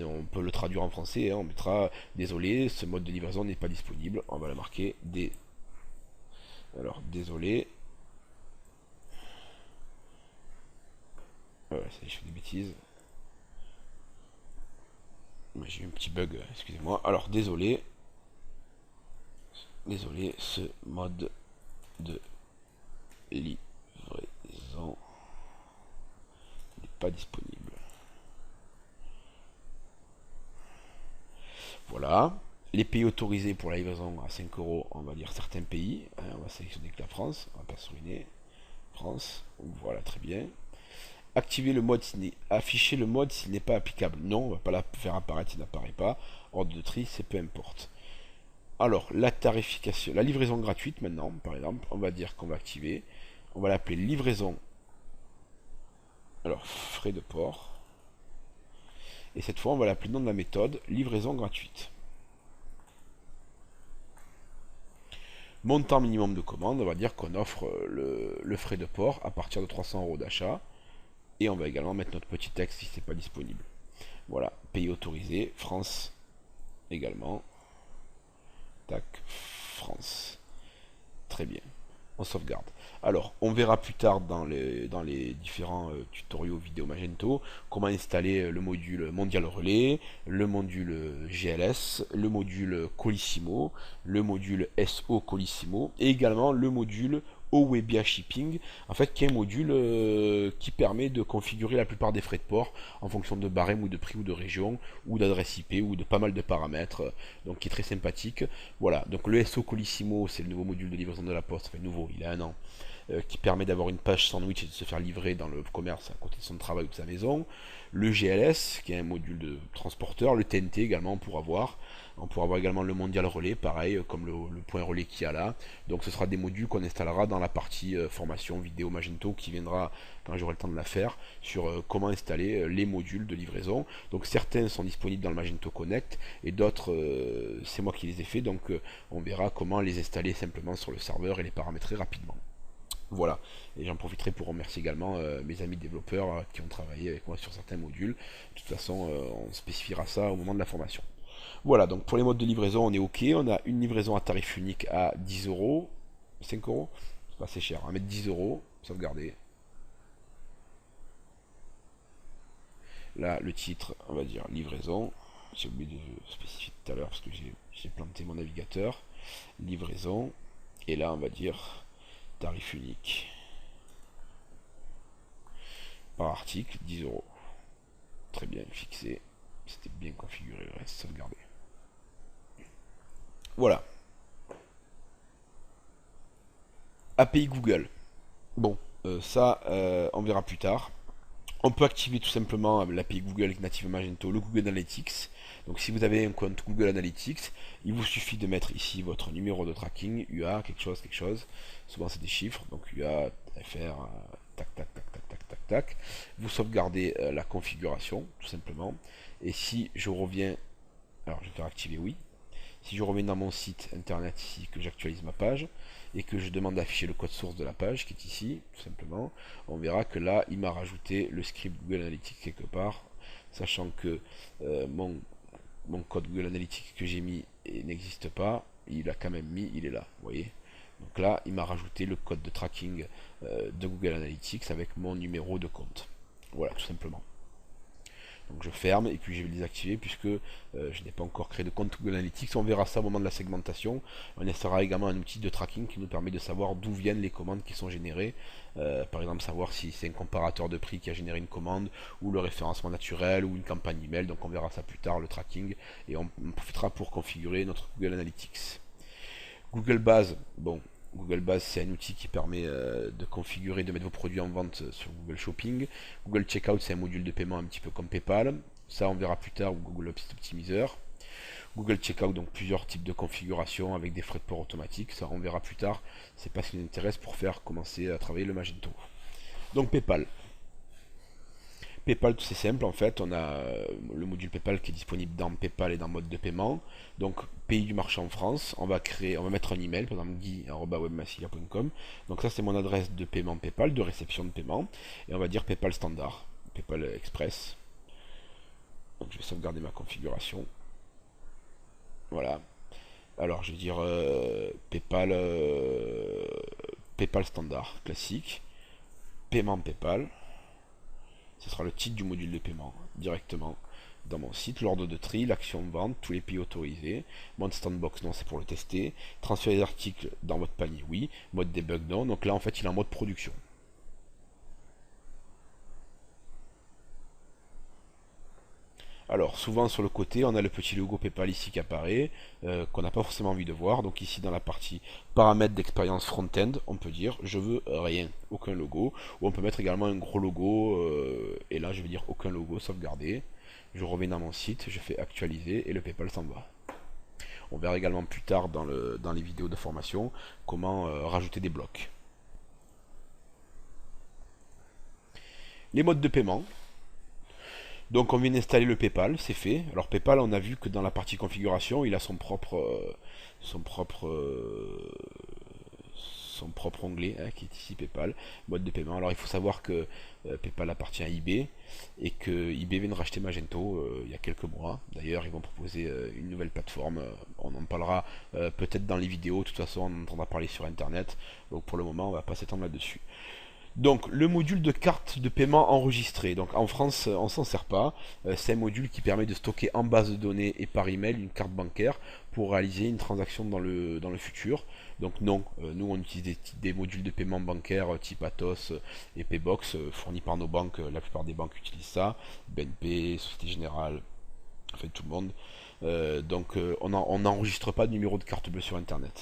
on peut le traduire en français. Hein, on mettra désolé, ce mode de livraison n'est pas disponible. On va la marquer Alors, désolé. Ouais, ça, je fais des bêtises. J'ai eu un petit bug, excusez-moi. Alors, désolé. Désolé, ce mode de livraison n'est pas disponible. Voilà. Les pays autorisés pour la livraison à 5 €, on va dire certains pays. On va sélectionner que la France. On va pas se ruiner. France. Voilà, très bien. Activer le mode, afficher le mode s'il n'est pas applicable. Non, on ne va pas la faire apparaître s'il n'apparaît pas. Ordre de tri, c'est peu importe. Alors, la tarification, la livraison gratuite maintenant, par exemple, on va dire qu'on va activer. On va l'appeler livraison. Alors, frais de port. Et cette fois, on va l'appeler nom de la méthode, livraison gratuite. Montant minimum de commande, on va dire qu'on offre le frais de port à partir de 300 € d'achat. Et on va également mettre notre petit texte si ce n'est pas disponible. Voilà, pays autorisé, France également. Tac, France. Très bien. On sauvegarde. Alors, on verra plus tard dans les différents tutoriaux vidéo Magento comment installer le module Mondial Relais, le module GLS, le module Colissimo, le module SO Colissimo et également le module Owebia Shipping, en fait, qui est un module qui permet de configurer la plupart des frais de port en fonction de barème ou de prix ou de région ou d'adresse IP ou de pas mal de paramètres, donc qui est très sympathique. Voilà, donc le SO Colissimo, c'est le nouveau module de livraison de la poste, enfin nouveau, il a un an, qui permet d'avoir une page sandwich et de se faire livrer dans le commerce à côté de son travail ou de sa maison. Le GLS, qui est un module de transporteur, le TNT également, on pourra voir également le Mondial Relais, pareil, comme le point relais qu'il y a là. Donc ce sera des modules qu'on installera dans la partie formation vidéo Magento qui viendra quand j'aurai le temps de la faire, sur comment installer les modules de livraison. Donc certains sont disponibles dans le Magento Connect et d'autres, c'est moi qui les ai fait, donc on verra comment les installer simplement sur le serveur et les paramétrer rapidement. Voilà, et j'en profiterai pour remercier également mes amis développeurs qui ont travaillé avec moi sur certains modules. De toute façon, on spécifiera ça au moment de la formation. Voilà, donc pour les modes de livraison, on est OK. On a une livraison à tarif unique à 10 euros. 5 euros, c'est pas assez cher. On va mettre 10 euros, sauvegarder. Là, le titre, on va dire livraison. J'ai oublié de spécifier tout à l'heure parce que j'ai planté mon navigateur. Livraison. Et là, on va dire tarif unique. Par article, 10 euros. Très bien fixé. C'était bien configuré, le reste, sauvegarder. Voilà. API Google. Bon, ça, on verra plus tard. On peut activer tout simplement l'API Google avec native Magento, le Google Analytics. Donc si vous avez un compte Google Analytics, il vous suffit de mettre ici votre numéro de tracking, UA, quelque chose. Souvent c'est des chiffres, donc UA, FR, tac, tac, tac, tac, tac, tac, tac. Vous sauvegardez la configuration, tout simplement. Et si je reviens, alors je vais faire activer oui. Si je reviens dans mon site internet ici, que j'actualise ma page, et que je demande d'afficher le code source de la page, qui est ici, tout simplement, on verra que là, il m'a rajouté le script Google Analytics quelque part, sachant que mon code Google Analytics que j'ai mis n'existe pas, il a quand même mis, il est là, vous voyez. Donc là, il m'a rajouté le code de tracking de Google Analytics avec mon numéro de compte. Voilà, tout simplement. Donc je ferme et puis je vais les activer puisque je n'ai pas encore créé de compte Google Analytics. On verra ça au moment de la segmentation. On installera également un outil de tracking qui nous permet de savoir d'où viennent les commandes qui sont générées. Par exemple, savoir si c'est un comparateur de prix qui a généré une commande ou le référencement naturel ou une campagne email. Donc on verra ça plus tard, le tracking, et on profitera pour configurer notre Google Analytics. Google Base, bon, Google Base, c'est un outil qui permet de configurer, de mettre vos produits en vente sur Google Shopping. Google Checkout, c'est un module de paiement un petit peu comme PayPal. Ça, on verra plus tard, ou Google Optimizer. Google Checkout, donc plusieurs types de configurations avec des frais de port automatiques. Ça, on verra plus tard. C'est pas ce qui nous intéresse pour faire commencer à travailler le Magento. Donc PayPal. PayPal, c'est simple en fait, on a le module PayPal qui est disponible dans PayPal et dans mode de paiement. Donc pays du marché en France, on va mettre un email, par exemple guy@webmassilia.com. Donc ça c'est mon adresse de paiement PayPal, de réception de paiement, et on va dire PayPal standard, PayPal Express. Donc je vais sauvegarder ma configuration. Voilà. Alors je vais dire PayPal standard classique, paiement PayPal. Ce sera le titre du module de paiement directement dans mon site, l'ordre de tri, l'action de vente, tous les pays autorisés, mode standbox non, c'est pour le tester, transférer les articles dans votre panier oui, mode debug non, donc là en fait il est en mode production. Alors souvent sur le côté on a le petit logo PayPal ici qui apparaît, qu'on n'a pas forcément envie de voir. Donc ici dans la partie paramètres d'expérience front-end, on peut dire je veux rien, aucun logo. Ou on peut mettre également un gros logo, et là je vais dire aucun logo, sauvegarder. Je reviens dans mon site, je fais actualiser et le PayPal s'en va. On verra également plus tard dans les vidéos de formation comment rajouter des blocs. Les modes de paiement. Donc on vient d'installer le PayPal, c'est fait. Alors PayPal, on a vu que dans la partie configuration, il a son propre onglet hein, qui est ici PayPal, mode de paiement. Alors il faut savoir que PayPal appartient à eBay et que eBay vient de racheter Magento il y a quelques mois. D'ailleurs ils vont proposer une nouvelle plateforme. On en parlera peut-être dans les vidéos. De toute façon on entendra parler sur internet. Donc pour le moment on va pas s'étendre là-dessus. Donc le module de carte de paiement enregistrée. Donc en France on s'en sert pas. C'est un module qui permet de stocker en base de données et par email une carte bancaire pour réaliser une transaction dans le futur. Donc non, nous on utilise des modules de paiement bancaire type Atos et Paybox fournis par nos banques. La plupart des banques utilisent ça. BNP, Société Générale, enfin tout le monde. Donc on n'enregistre pas de numéro de carte bleue sur internet,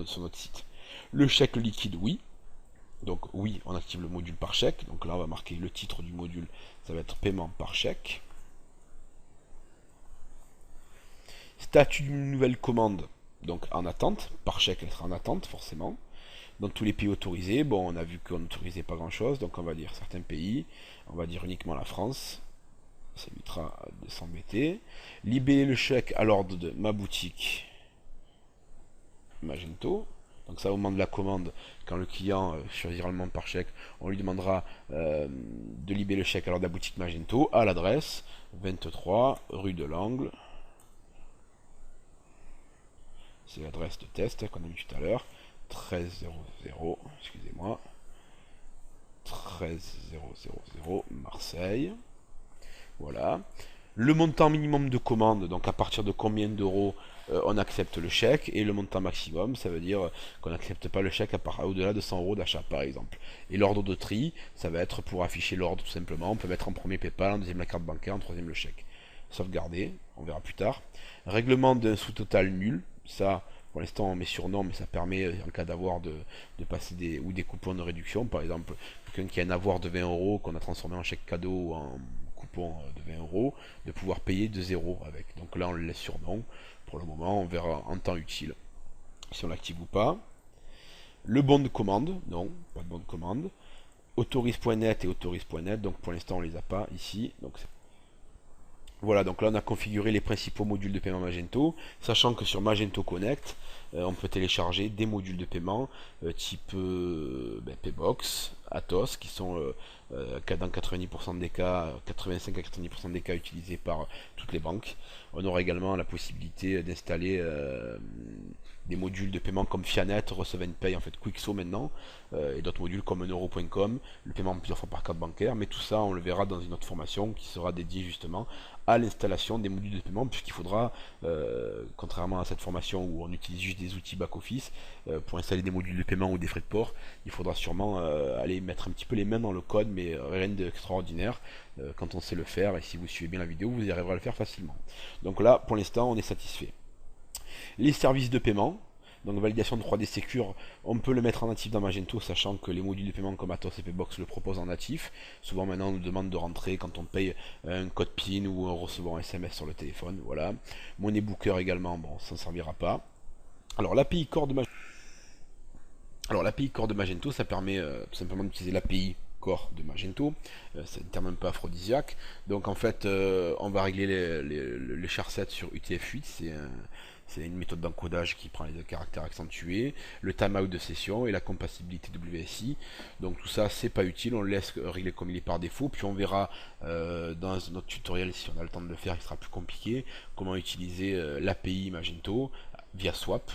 sur notre site. Le chèque liquide, oui. Donc oui, on active le module par chèque. Donc là, on va marquer le titre du module. Ça va être paiement par chèque. Statut d'une nouvelle commande. Donc en attente. Par chèque, elle sera en attente, forcément. Dans tous les pays autorisés. Bon, on a vu qu'on n'autorisait pas grand-chose. Donc on va dire certains pays. On va dire uniquement la France. Ça évitera de s'embêter. Libérer le chèque à l'ordre de ma boutique Magento. Donc ça au moment de la commande, quand le client choisira le montant par chèque, on lui demandera de libérer le chèque à l'ordre de la boutique Magento à l'adresse 23 rue de l'Angle c'est l'adresse de test qu'on a mis tout à l'heure. 1300, excusez-moi. 13000 Marseille. Voilà. Le montant minimum de commande, donc à partir de combien d'euros on accepte le chèque, et le montant maximum, ça veut dire qu'on n'accepte pas le chèque au-delà de 100 euros d'achat par exemple. Et l'ordre de tri, ça va être pour afficher l'ordre tout simplement. On peut mettre en premier PayPal, en deuxième la carte bancaire, en troisième le chèque. Sauvegarder, on verra plus tard. Règlement d'un sous-total nul, ça pour l'instant on met sur non, mais ça permet en cas d'avoir de passer des coupons de réduction. Par exemple, quelqu'un qui a un avoir de 20 euros qu'on a transformé en chèque cadeau ou en coupon de 20 euros, de pouvoir payer de 0 avec. Donc là on le laisse sur non. Pour le moment, on verra en temps utile si on l'active ou pas. Le bon de commande, non, pas de bon de commande. Autorise.net et autorise.net, donc pour l'instant on les a pas ici. Donc voilà, donc là on a configuré les principaux modules de paiement Magento, sachant que sur Magento Connect, on peut télécharger des modules de paiement type Paybox, Atos, qui sont dans 90% des cas, 85 à 90% des cas utilisés par toutes les banques. On aura également la possibilité d'installer des modules de paiement comme Fianet, Receive and Pay, en fait Quixo maintenant, et d'autres modules comme euro.com, le paiement plusieurs fois par carte bancaire, mais tout ça on le verra dans une autre formation qui sera dédiée justement à l'installation des modules de paiement, puisqu'il faudra, contrairement à cette formation où on utilise juste des outils back-office, pour installer des modules de paiement ou des frais de port, il faudra sûrement aller mettre un petit peu les mains dans le code, mais rien d'extraordinaire quand on sait le faire, et si vous suivez bien la vidéo, vous y arriverez à le faire facilement. Donc là, pour l'instant, on est satisfait. Les services de paiement, donc validation de 3D Secure, on peut le mettre en natif dans Magento, sachant que les modules de paiement comme Atos et Paybox le proposent en natif. Souvent maintenant on nous demande de rentrer quand on paye un code PIN ou on reçoit un SMS sur le téléphone. Voilà. Money Booker également, bon, ça ne servira pas. Alors l'API Core de Magento. Alors l'API Core de Magento, ça permet tout simplement d'utiliser l'API Core de Magento. C'est un terme un peu aphrodisiaque. Donc en fait, on va régler les char7 sur UTF-8. C'est une méthode d'encodage qui prend les caractères accentués, le timeout de session et la compatibilité WSI. Donc tout ça, c'est pas utile, on le laisse régler comme il est par défaut. Puis on verra dans notre tutoriel, si on a le temps de le faire, il sera plus compliqué, comment utiliser l'API Magento via Swap.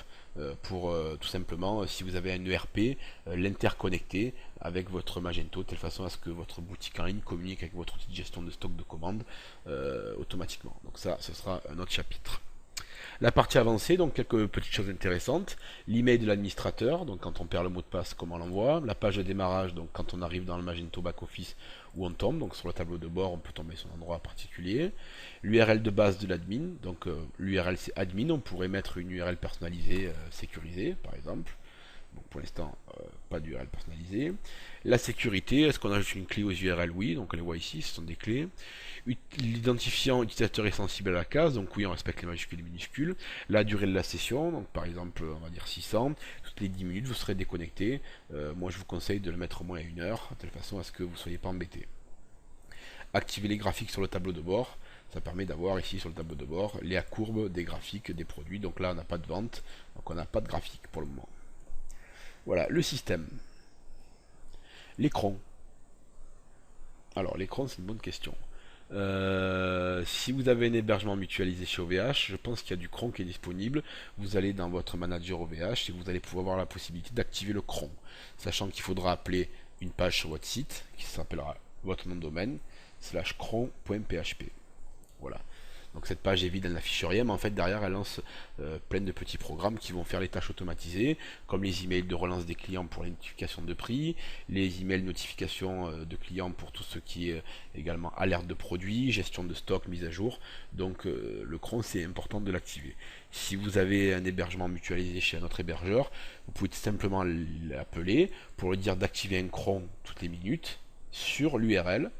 Pour tout simplement, si vous avez un ERP, l'interconnecter avec votre Magento, de telle façon à ce que votre boutique en ligne communique avec votre outil de gestion de stock de commandes automatiquement. Donc ça, ce sera un autre chapitre. La partie avancée, donc quelques petites choses intéressantes. L'email de l'administrateur, donc quand on perd le mot de passe, comment on l'envoie. La page de démarrage, donc quand on arrive dans le Magento Back Office où on tombe, donc sur le tableau de bord, on peut tomber sur un endroit particulier. L'URL de base de l'admin, donc l'URL c'est admin, on pourrait mettre une URL personnalisée, sécurisée par exemple. Donc pour l'instant, pas d'URL personnalisée. La sécurité, est-ce qu'on ajoute une clé aux URL? Oui, donc on les voit ici, ce sont des clés. L'identifiant utilisateur est sensible à la case, donc oui, on respecte les majuscules et les minuscules. La durée de la session, donc par exemple, on va dire 600. Toutes les 10 minutes, vous serez déconnecté. Moi, je vous conseille de le mettre au moins à 1 heure, de telle façon à ce que vous ne soyez pas embêté. Activer les graphiques sur le tableau de bord. Ça permet d'avoir ici sur le tableau de bord les courbes des graphiques des produits. Donc là, on n'a pas de vente, donc on n'a pas de graphique pour le moment. Voilà, le système. L'écran. Alors, l'écran, c'est une bonne question. Si vous avez un hébergement mutualisé chez OVH, je pense qu'il y a du cron qui est disponible. Vous allez dans votre manager OVH et vous allez pouvoir avoir la possibilité d'activer le cron, sachant qu'il faudra appeler une page sur votre site qui s'appellera votre nom de domaine /cron.php. Voilà. Donc cette page est vide, elle n'affiche rien, mais en fait derrière elle lance plein de petits programmes qui vont faire les tâches automatisées, comme les emails de relance des clients pour les notifications de prix, les emails notifications de clients pour tout ce qui est également alerte de produits, gestion de stock, mise à jour. Donc le cron, c'est important de l'activer. Si vous avez un hébergement mutualisé chez un autre hébergeur, vous pouvez tout simplement l'appeler pour lui dire d'activer un cron toutes les minutes sur l'URL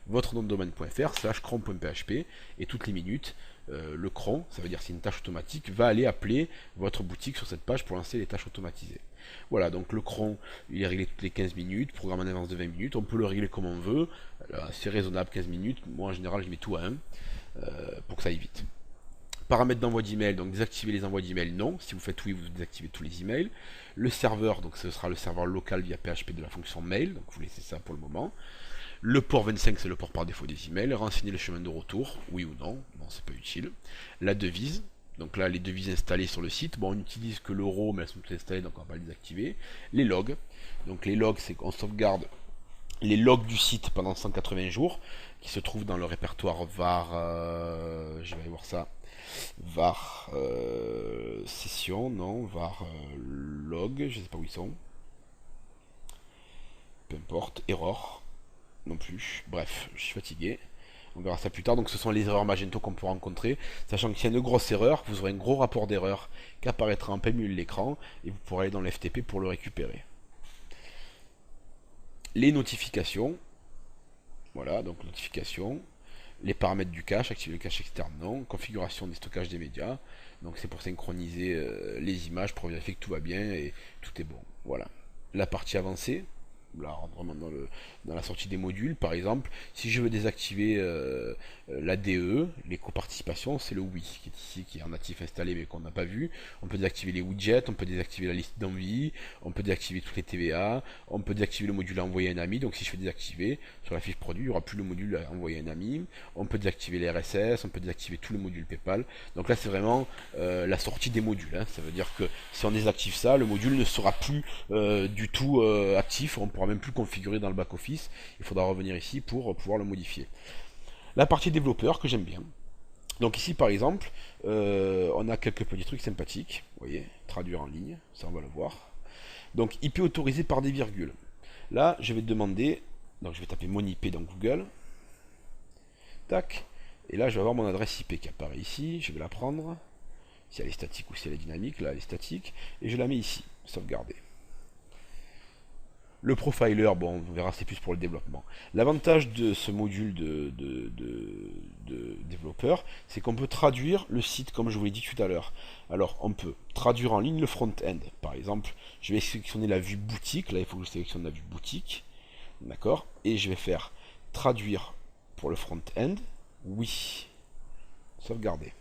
votre nom de domaine.fr /cron.php, et toutes les minutes le cron, ça veut dire c'est une tâche automatique, va aller appeler votre boutique sur cette page pour lancer les tâches automatisées. Voilà, donc le cron il est réglé toutes les 15 minutes, programme en avance de 20 minutes, on peut le régler comme on veut, c'est raisonnable 15 minutes, moi en général je mets tout à 1 pour que ça aille vite. Paramètres d'envoi d'email, donc désactiver les envois d'email, non. Si vous faites oui, vous désactivez tous les emails. Le serveur, donc ce sera le serveur local via PHP de la fonction mail, donc vous laissez ça pour le moment. Le port 25, c'est le port par défaut des emails. Renseigner le chemin de retour, oui ou non, non, c'est pas utile. La devise, Donc là, les devises installées sur le site. Bon, on n'utilise que l'euro, mais elles sont toutes installées, donc on va pas les désactiver. Les logs. Donc les logs, c'est qu'on sauvegarde les logs du site pendant 180 jours, qui se trouvent dans le répertoire var. Je vais aller voir ça. Var session, non, var log, je sais pas où ils sont. Peu importe, error, non plus. Bref, je suis fatigué. On verra ça plus tard. Donc ce sont les erreurs Magento qu'on peut rencontrer. Sachant que s'il y a une grosse erreur, vous aurez un gros rapport d'erreur qui apparaîtra en plein milieu de l'écran et vous pourrez aller dans le FTP pour le récupérer. Les notifications. Voilà, donc notifications. Les paramètres du cache, activer le cache externe, non. Configuration des stockages des médias. Donc c'est pour synchroniser les images, pour vérifier que tout va bien et tout est bon. Voilà. La partie avancée. Là, on rentre vraiment dans la sortie des modules. Par exemple, si je veux désactiver la DE, les coparticipations, c'est le oui qui est ici, qui est en natif installé mais qu'on n'a pas vu. On peut désactiver les widgets, on peut désactiver la liste d'envie, on peut désactiver toutes les TVA, on peut désactiver le module à envoyer un ami. Donc si je fais désactiver, sur la fiche produit, il n'y aura plus le module à envoyer un ami. On peut désactiver les RSS, on peut désactiver tout le module PayPal. Donc là, c'est vraiment la sortie des modules. Hein. Ça veut dire que si on désactive ça, le module ne sera plus du tout actif. On pourra même plus configurer dans le back-office. Il faudra revenir ici pour pouvoir le modifier. La partie développeur que j'aime bien. Donc ici par exemple, on a quelques petits trucs sympathiques. Vous voyez, traduire en ligne, ça on va le voir. Donc IP autorisé par des virgules. Là, je vais demander, donc je vais taper mon IP dans Google. Tac. Et là, je vais avoir mon adresse IP qui apparaît ici. Je vais la prendre. Si elle est statique ou si elle est dynamique. Là, elle est statique. Et je la mets ici. Sauvegarder. Le profiler, bon, on verra, c'est plus pour le développement. L'avantage de ce module de développeur, c'est qu'on peut traduire le site comme je vous l'ai dit tout à l'heure. Alors, on peut traduire en ligne le front-end. Par exemple, je vais sélectionner la vue boutique. Là, il faut que je sélectionne la vue boutique. D'accord. Et je vais faire traduire pour le front-end. Oui. Sauvegarder.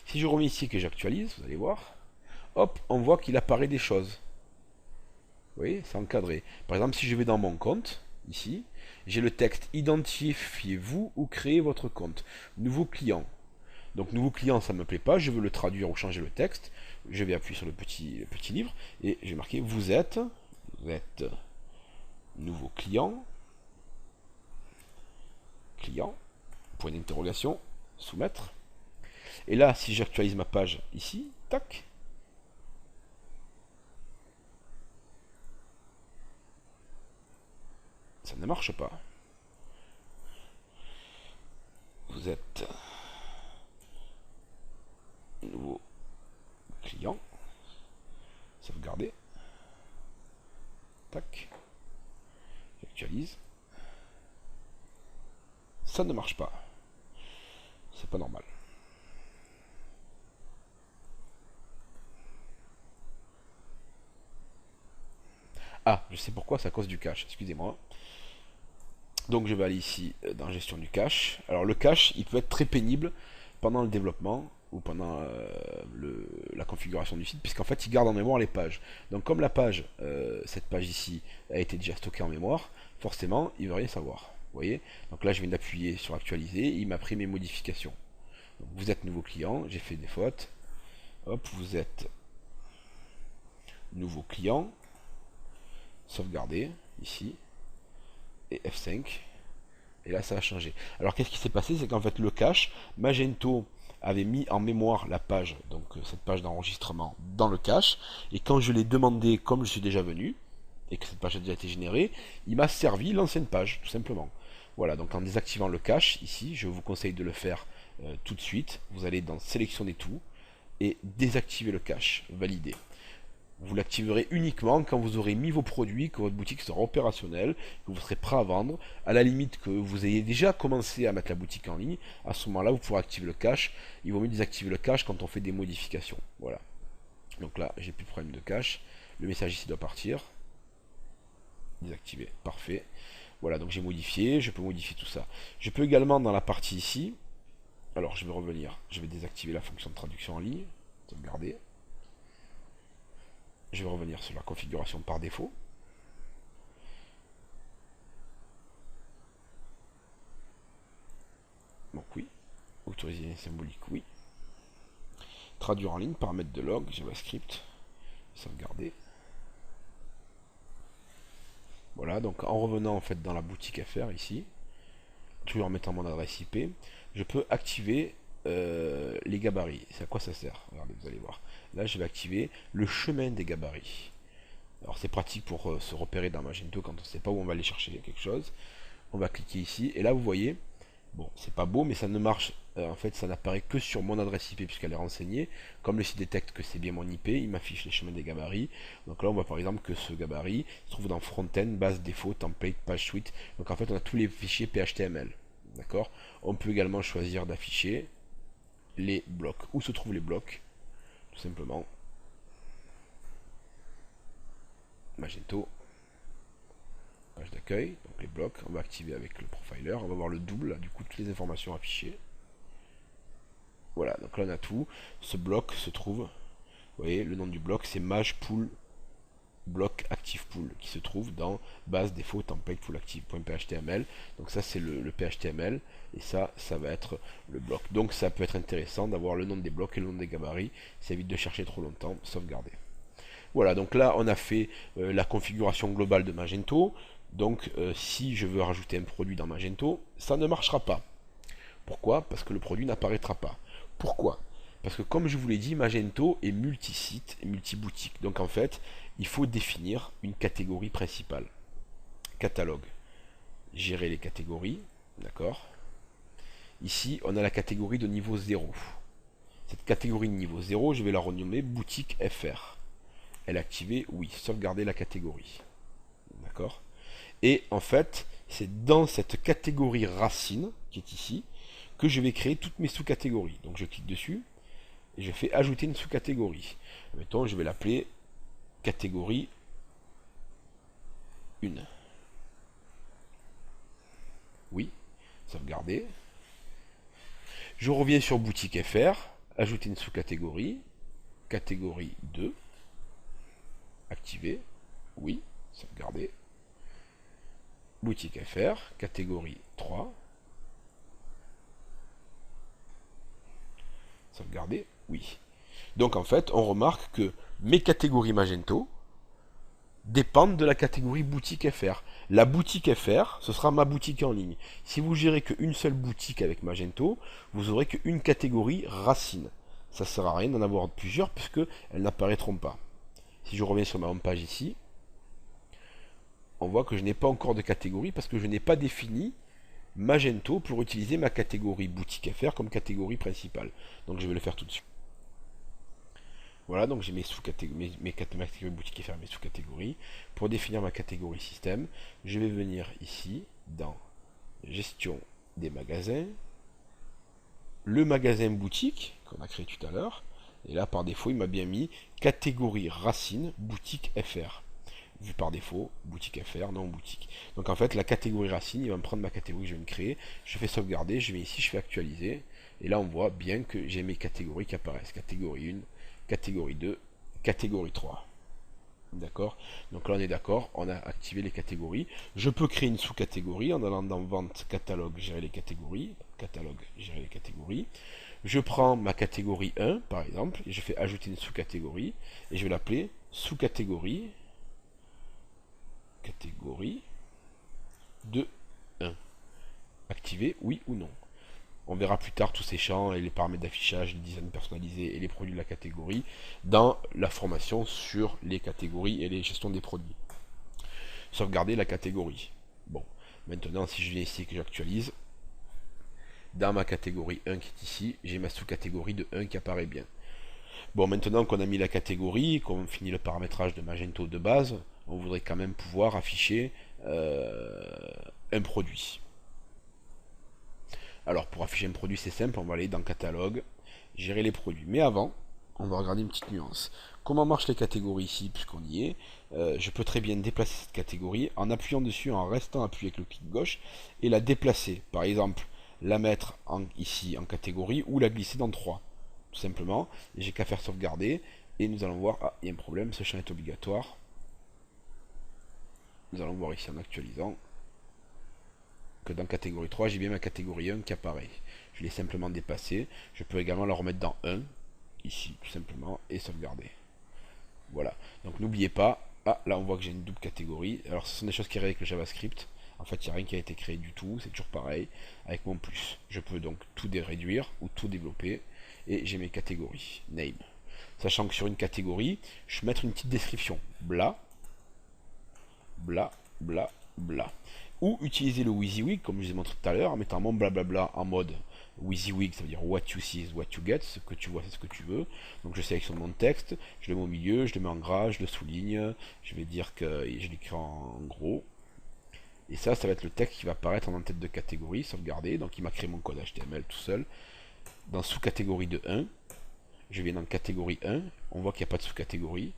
Si je remets ici et que j'actualise, vous allez voir, hop, on voit qu'il apparaît des choses. Vous voyez, c'est encadré. Par exemple, si je vais dans mon compte, ici, j'ai le texte identifiez-vous ou créez votre compte. Nouveau client. Donc nouveau client, ça ne me plaît pas, je veux le traduire ou changer le texte. Je vais appuyer sur le petit livre et je vais marquer vous êtes nouveau client, point d'interrogation, soumettre. Et là, si j'actualise ma page ici, tac, ça ne marche pas. Vous êtes nouveau client, sauvegarder, tac, j'actualise, ça ne marche pas. C'est pas normal. Ah, je sais pourquoi, c'est à cause du cache, excusez-moi. Donc je vais aller ici dans gestion du cache. Alors le cache, il peut être très pénible pendant le développement ou pendant la configuration du site, puisqu'en fait il garde en mémoire les pages. Donc comme la page, cette page ici, a été déjà stockée en mémoire, forcément il ne veut rien savoir. Vous voyez. Donc là je viens d'appuyer sur actualiser, il m'a pris mes modifications. Donc, vous êtes nouveau client, j'ai fait des fautes. Hop, vous êtes nouveau client, sauvegarder ici, et F5. Et là, ça a changé. Alors, qu'est-ce qui s'est passé? C'est qu'en fait, le cache, Magento avait mis en mémoire la page, donc cette page d'enregistrement, dans le cache. Et quand je l'ai demandé, comme je suis déjà venu, et que cette page a déjà été générée, il m'a servi l'ancienne page, tout simplement. Voilà, donc en désactivant le cache, ici, je vous conseille de le faire tout de suite. Vous allez dans sélectionner tout, et désactiver le cache, valider. Vous l'activerez uniquement quand vous aurez mis vos produits, que votre boutique sera opérationnelle, que vous serez prêt à vendre. À la limite que vous ayez déjà commencé à mettre la boutique en ligne, à ce moment-là, vous pourrez activer le cache. Il vaut mieux désactiver le cache quand on fait des modifications. Voilà. Donc là, j'ai plus de problème de cache. Le message ici doit partir. Désactiver. Parfait. Voilà, donc j'ai modifié. Je peux modifier tout ça. Je peux également dans la partie ici. Alors, je vais revenir. Je vais désactiver la fonction de traduction en ligne. Sauvegarder. Je vais revenir sur la configuration par défaut. Donc oui. Autoriser symbolique, oui. traduire en ligne, paramètres de log, JavaScript, sauvegarder. Voilà, donc en revenant en fait dans la boutique FR ici, toujours en mettant mon adresse IP, je peux activer les gabarits. C'est à quoi ça sert? Regardez, vous allez voir. Là, je vais activer le chemin des gabarits. Alors c'est pratique pour se repérer dans Magento quand on ne sait pas où on va aller chercher quelque chose. On va cliquer ici et là vous voyez, bon c'est pas beau mais ça ne marche, en fait ça n'apparaît que sur mon adresse IP puisqu'elle est renseignée. Comme le site détecte que c'est bien mon IP, il m'affiche les chemins des gabarits. Donc là on voit par exemple que ce gabarit se trouve dans Frontend, base défaut, template, page suite. Donc en fait on a tous les fichiers PHTML. D'accord. On peut également choisir d'afficher les blocs. Où se trouvent les blocs? Tout simplement. Magento, page d'accueil, donc les blocs, on va activer avec le profiler, on va voir le double, là, du coup toutes les informations affichées. Voilà, donc là on a tout. Ce bloc se trouve, vous voyez, le nom du bloc c'est maj-pool bloc active pool qui se trouve dans base défaut template pool active.html. Donc ça c'est le PHTML et ça va être le bloc. Donc ça peut être intéressant d'avoir le nom des blocs et le nom des gabarits, ça évite de chercher trop longtemps, sauvegarder. Voilà, donc là on a fait la configuration globale de Magento. Donc si je veux rajouter un produit dans Magento, ça ne marchera pas. Pourquoi? Parce que le produit n'apparaîtra pas. Pourquoi? Parce que comme je vous l'ai dit, Magento est multi-site et multi-boutique. Donc en fait, il faut définir une catégorie principale. Catalogue. Gérer les catégories. D'accord? Ici, on a la catégorie de niveau 0. Cette catégorie de niveau 0, je vais la renommer boutique FR. Elle est activée, oui, sauvegarder la catégorie. D'accord? Et en fait, c'est dans cette catégorie racine, qui est ici, que je vais créer toutes mes sous-catégories. Donc je clique dessus, et je fais ajouter une sous-catégorie. Mettons, je vais l'appeler catégorie 1. Oui, sauvegarder. Je reviens sur boutique FR, ajouter une sous-catégorie, catégorie 2. Activer, oui, sauvegarder. Boutique FR, catégorie 3. Sauvegarder, oui. Donc en fait, on remarque que mes catégories Magento dépendent de la catégorie boutique FR. La boutique FR, ce sera ma boutique en ligne. Si vous gérez qu'une seule boutique avec Magento, vous aurez qu'une catégorie racine. Ça ne sert à rien d'en avoir plusieurs puisque elles n'apparaîtront pas. Si je reviens sur ma home page ici, on voit que je n'ai pas encore de catégorie parce que je n'ai pas défini Magento pour utiliser ma catégorie boutique FR comme catégorie principale. Donc je vais le faire tout de suite. Voilà, donc j'ai mes sous-catégories, ma catégorie boutique FR, mes sous-catégories. Pour définir ma catégorie système, je vais venir ici dans gestion des magasins, le magasin boutique qu'on a créé tout à l'heure. Et là, par défaut, il m'a bien mis catégorie racine boutique FR. Vu par défaut, boutique FR, non boutique. Donc en fait, la catégorie racine, il va me prendre ma catégorie que je viens de créer. Je fais sauvegarder, je vais ici, je fais actualiser. Et là, on voit bien que j'ai mes catégories qui apparaissent. Catégorie 1, catégorie 2, catégorie 3. D'accord? Donc là, on est d'accord, on a activé les catégories. Je peux créer une sous-catégorie en allant dans Vente, Catalogue, Gérer les catégories. Catalogue, Gérer les catégories. Je prends ma catégorie 1, par exemple, et je fais ajouter une sous-catégorie. Et je vais l'appeler sous-catégorie. Catégorie de 1. Activer, oui ou non. On verra plus tard tous ces champs et les paramètres d'affichage, les designs personnalisés et les produits de la catégorie dans la formation sur les catégories et les gestions des produits. Sauvegarder la catégorie. Bon, maintenant si je viens ici et que j'actualise, dans ma catégorie 1 qui est ici, j'ai ma sous-catégorie de 1 qui apparaît bien. Bon, maintenant qu'on a mis la catégorie, qu'on finit le paramétrage de Magento de base, on voudrait quand même pouvoir afficher un produit. Alors pour afficher un produit c'est simple, on va aller dans catalogue, gérer les produits. Mais avant, on va regarder une petite nuance. Comment marchent les catégories ici, puisqu'on y est? Je peux très bien déplacer cette catégorie en appuyant dessus, en restant appuyé avec le clic gauche, et la déplacer. Par exemple, la mettre ici en catégorie ou la glisser dans 3. Tout simplement, et j'ai qu'à faire sauvegarder, et nous allons voir, ah, il y a un problème, ce champ est obligatoire. Nous allons voir ici en actualisant que dans catégorie 3, j'ai bien ma catégorie 1 qui apparaît. Je l'ai simplement dépassé. Je peux également la remettre dans 1. ici tout simplement et sauvegarder. Voilà, donc n'oubliez pas, ah là on voit que j'ai une double catégorie. Alors ce sont des choses qui arrivent avec le JavaScript. En fait, il n'y a rien qui a été créé du tout, c'est toujours pareil. Avec mon plus, je peux donc tout réduire ou tout développer. Et j'ai mes catégories, name. Sachant que sur une catégorie, je vais mettre une petite description. Bla, bla, bla, bla. Ou utiliser le WYSIWYG, comme je vous ai montré tout à l'heure, en mettant mon blablabla en mode WYSIWYG, ça veut dire what you see is what you get, ce que tu vois c'est ce que tu veux. Donc je sélectionne mon texte, je le mets au milieu, je le mets en gras, je le souligne, je vais dire que je l'écris en gros. Et ça va être le texte qui va apparaître en tête de catégorie, sauvegarder. Donc il m'a créé mon code HTML tout seul. Dans sous-catégorie de 1, je viens dans catégorie 1, on voit qu'il n'y a pas de sous-catégorie.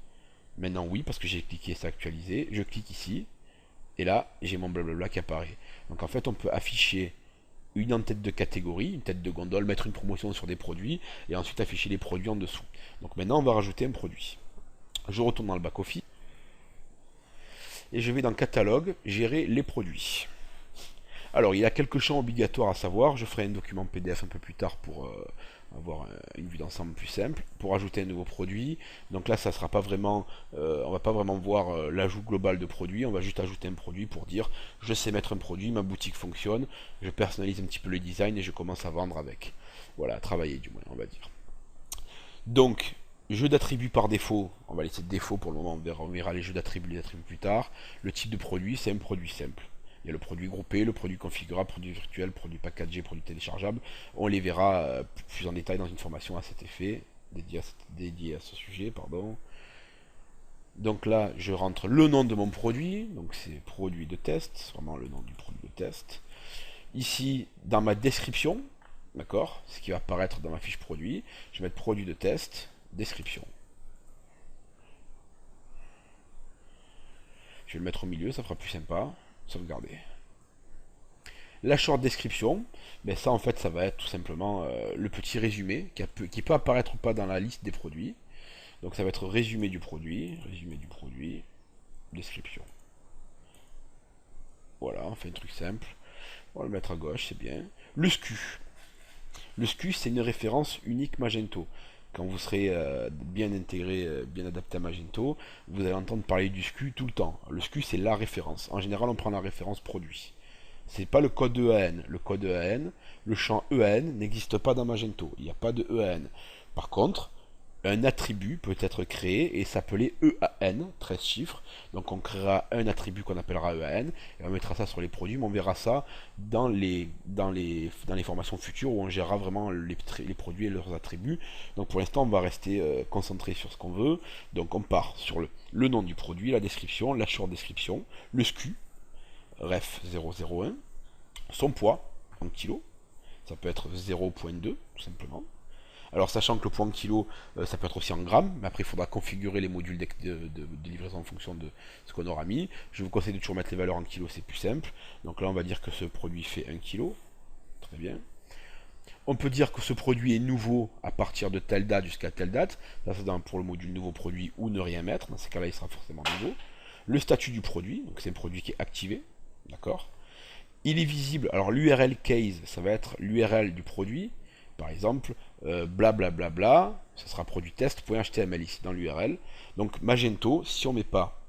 Maintenant oui, parce que j'ai cliqué, c'est actualisé. Je clique ici, et là, j'ai mon blablabla qui apparaît. Donc en fait, on peut afficher une en-tête de catégorie, une tête de gondole, mettre une promotion sur des produits, et ensuite afficher les produits en dessous. Donc maintenant, on va rajouter un produit. Je retourne dans le back-office, et je vais dans catalogue, gérer les produits. Alors, il y a quelques champs obligatoires à savoir. Je ferai un document PDF un peu plus tard pour avoir une vue d'ensemble plus simple. Pour ajouter un nouveau produit. Donc là, ça sera pas vraiment, on va pas vraiment voir l'ajout global de produits. On va juste ajouter un produit pour dire, je sais mettre un produit, ma boutique fonctionne, je personnalise un petit peu le design et je commence à vendre avec. Voilà, à travailler du moins, on va dire. Donc, jeu d'attributs par défaut, on va laisser défaut pour le moment, on verra les jeux d'attributs, les attributs plus tard. Le type de produit, c'est un produit simple. Il y a le produit groupé, le produit configurable, produit virtuel, produit packagé, produit téléchargeable. On les verra plus en détail dans une formation à cet effet, dédiée à ce sujet, pardon. Donc là, je rentre le nom de mon produit, donc c'est produit de test, c'est vraiment le nom du produit de test. Ici, dans ma description, d'accord, ce qui va apparaître dans ma fiche produit, je vais mettre produit de test, description. Je vais le mettre au milieu, ça fera plus sympa. Sauvegarder. La short description, ben ça en fait ça va être tout simplement le petit résumé qui peut apparaître ou pas dans la liste des produits. Donc ça va être résumé du produit, description. Voilà, on fait un truc simple. On va le mettre à gauche, c'est bien. Le SKU. Le SKU c'est une référence unique Magento. Quand vous serez bien intégré, bien adapté à Magento, vous allez entendre parler du SKU tout le temps. Le SKU, c'est la référence. En général, on prend la référence produit. C'est pas le code EAN. Le code EAN, le champ EAN n'existe pas dans Magento. Il n'y a pas de EAN. Par contre, un attribut peut être créé et s'appeler EAN, 13 chiffres. Donc on créera un attribut qu'on appellera EAN et on mettra ça sur les produits, mais on verra ça dans les formations futures où on gérera vraiment les produits et leurs attributs. Donc pour l'instant on va rester concentré sur ce qu'on veut. Donc on part sur le nom du produit, la description, la short description, le SKU, ref 001, son poids en kilos, ça peut être 0.2 tout simplement. Alors sachant que le point en kilo, ça peut être aussi en grammes, mais après il faudra configurer les modules de livraison en fonction de ce qu'on aura mis. Je vous conseille de toujours mettre les valeurs en kilos, c'est plus simple. Donc là on va dire que ce produit fait 1 kg. Très bien. On peut dire que ce produit est nouveau à partir de telle date jusqu'à telle date. Ça c'est pour le module nouveau produit ou ne rien mettre. Dans ces cas-là il sera forcément nouveau. Le statut du produit, donc c'est un produit qui est activé. D'accord. Il est visible, alors l'URL case, ça va être l'URL du produit. Par exemple, blablabla, ça sera produit test.html ici dans l'URL. Donc Magento, si on ne met pas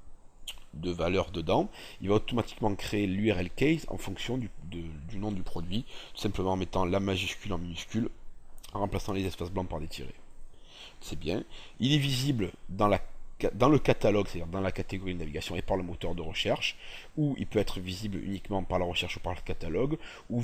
de valeur dedans, il va automatiquement créer l'URL case en fonction du nom du produit, tout simplement en mettant la majuscule en minuscule, en remplaçant les espaces blancs par des tirets. C'est bien. Il est visible dans le catalogue, c'est-à-dire dans la catégorie de navigation et par le moteur de recherche, ou il peut être visible uniquement par la recherche ou par le catalogue, ou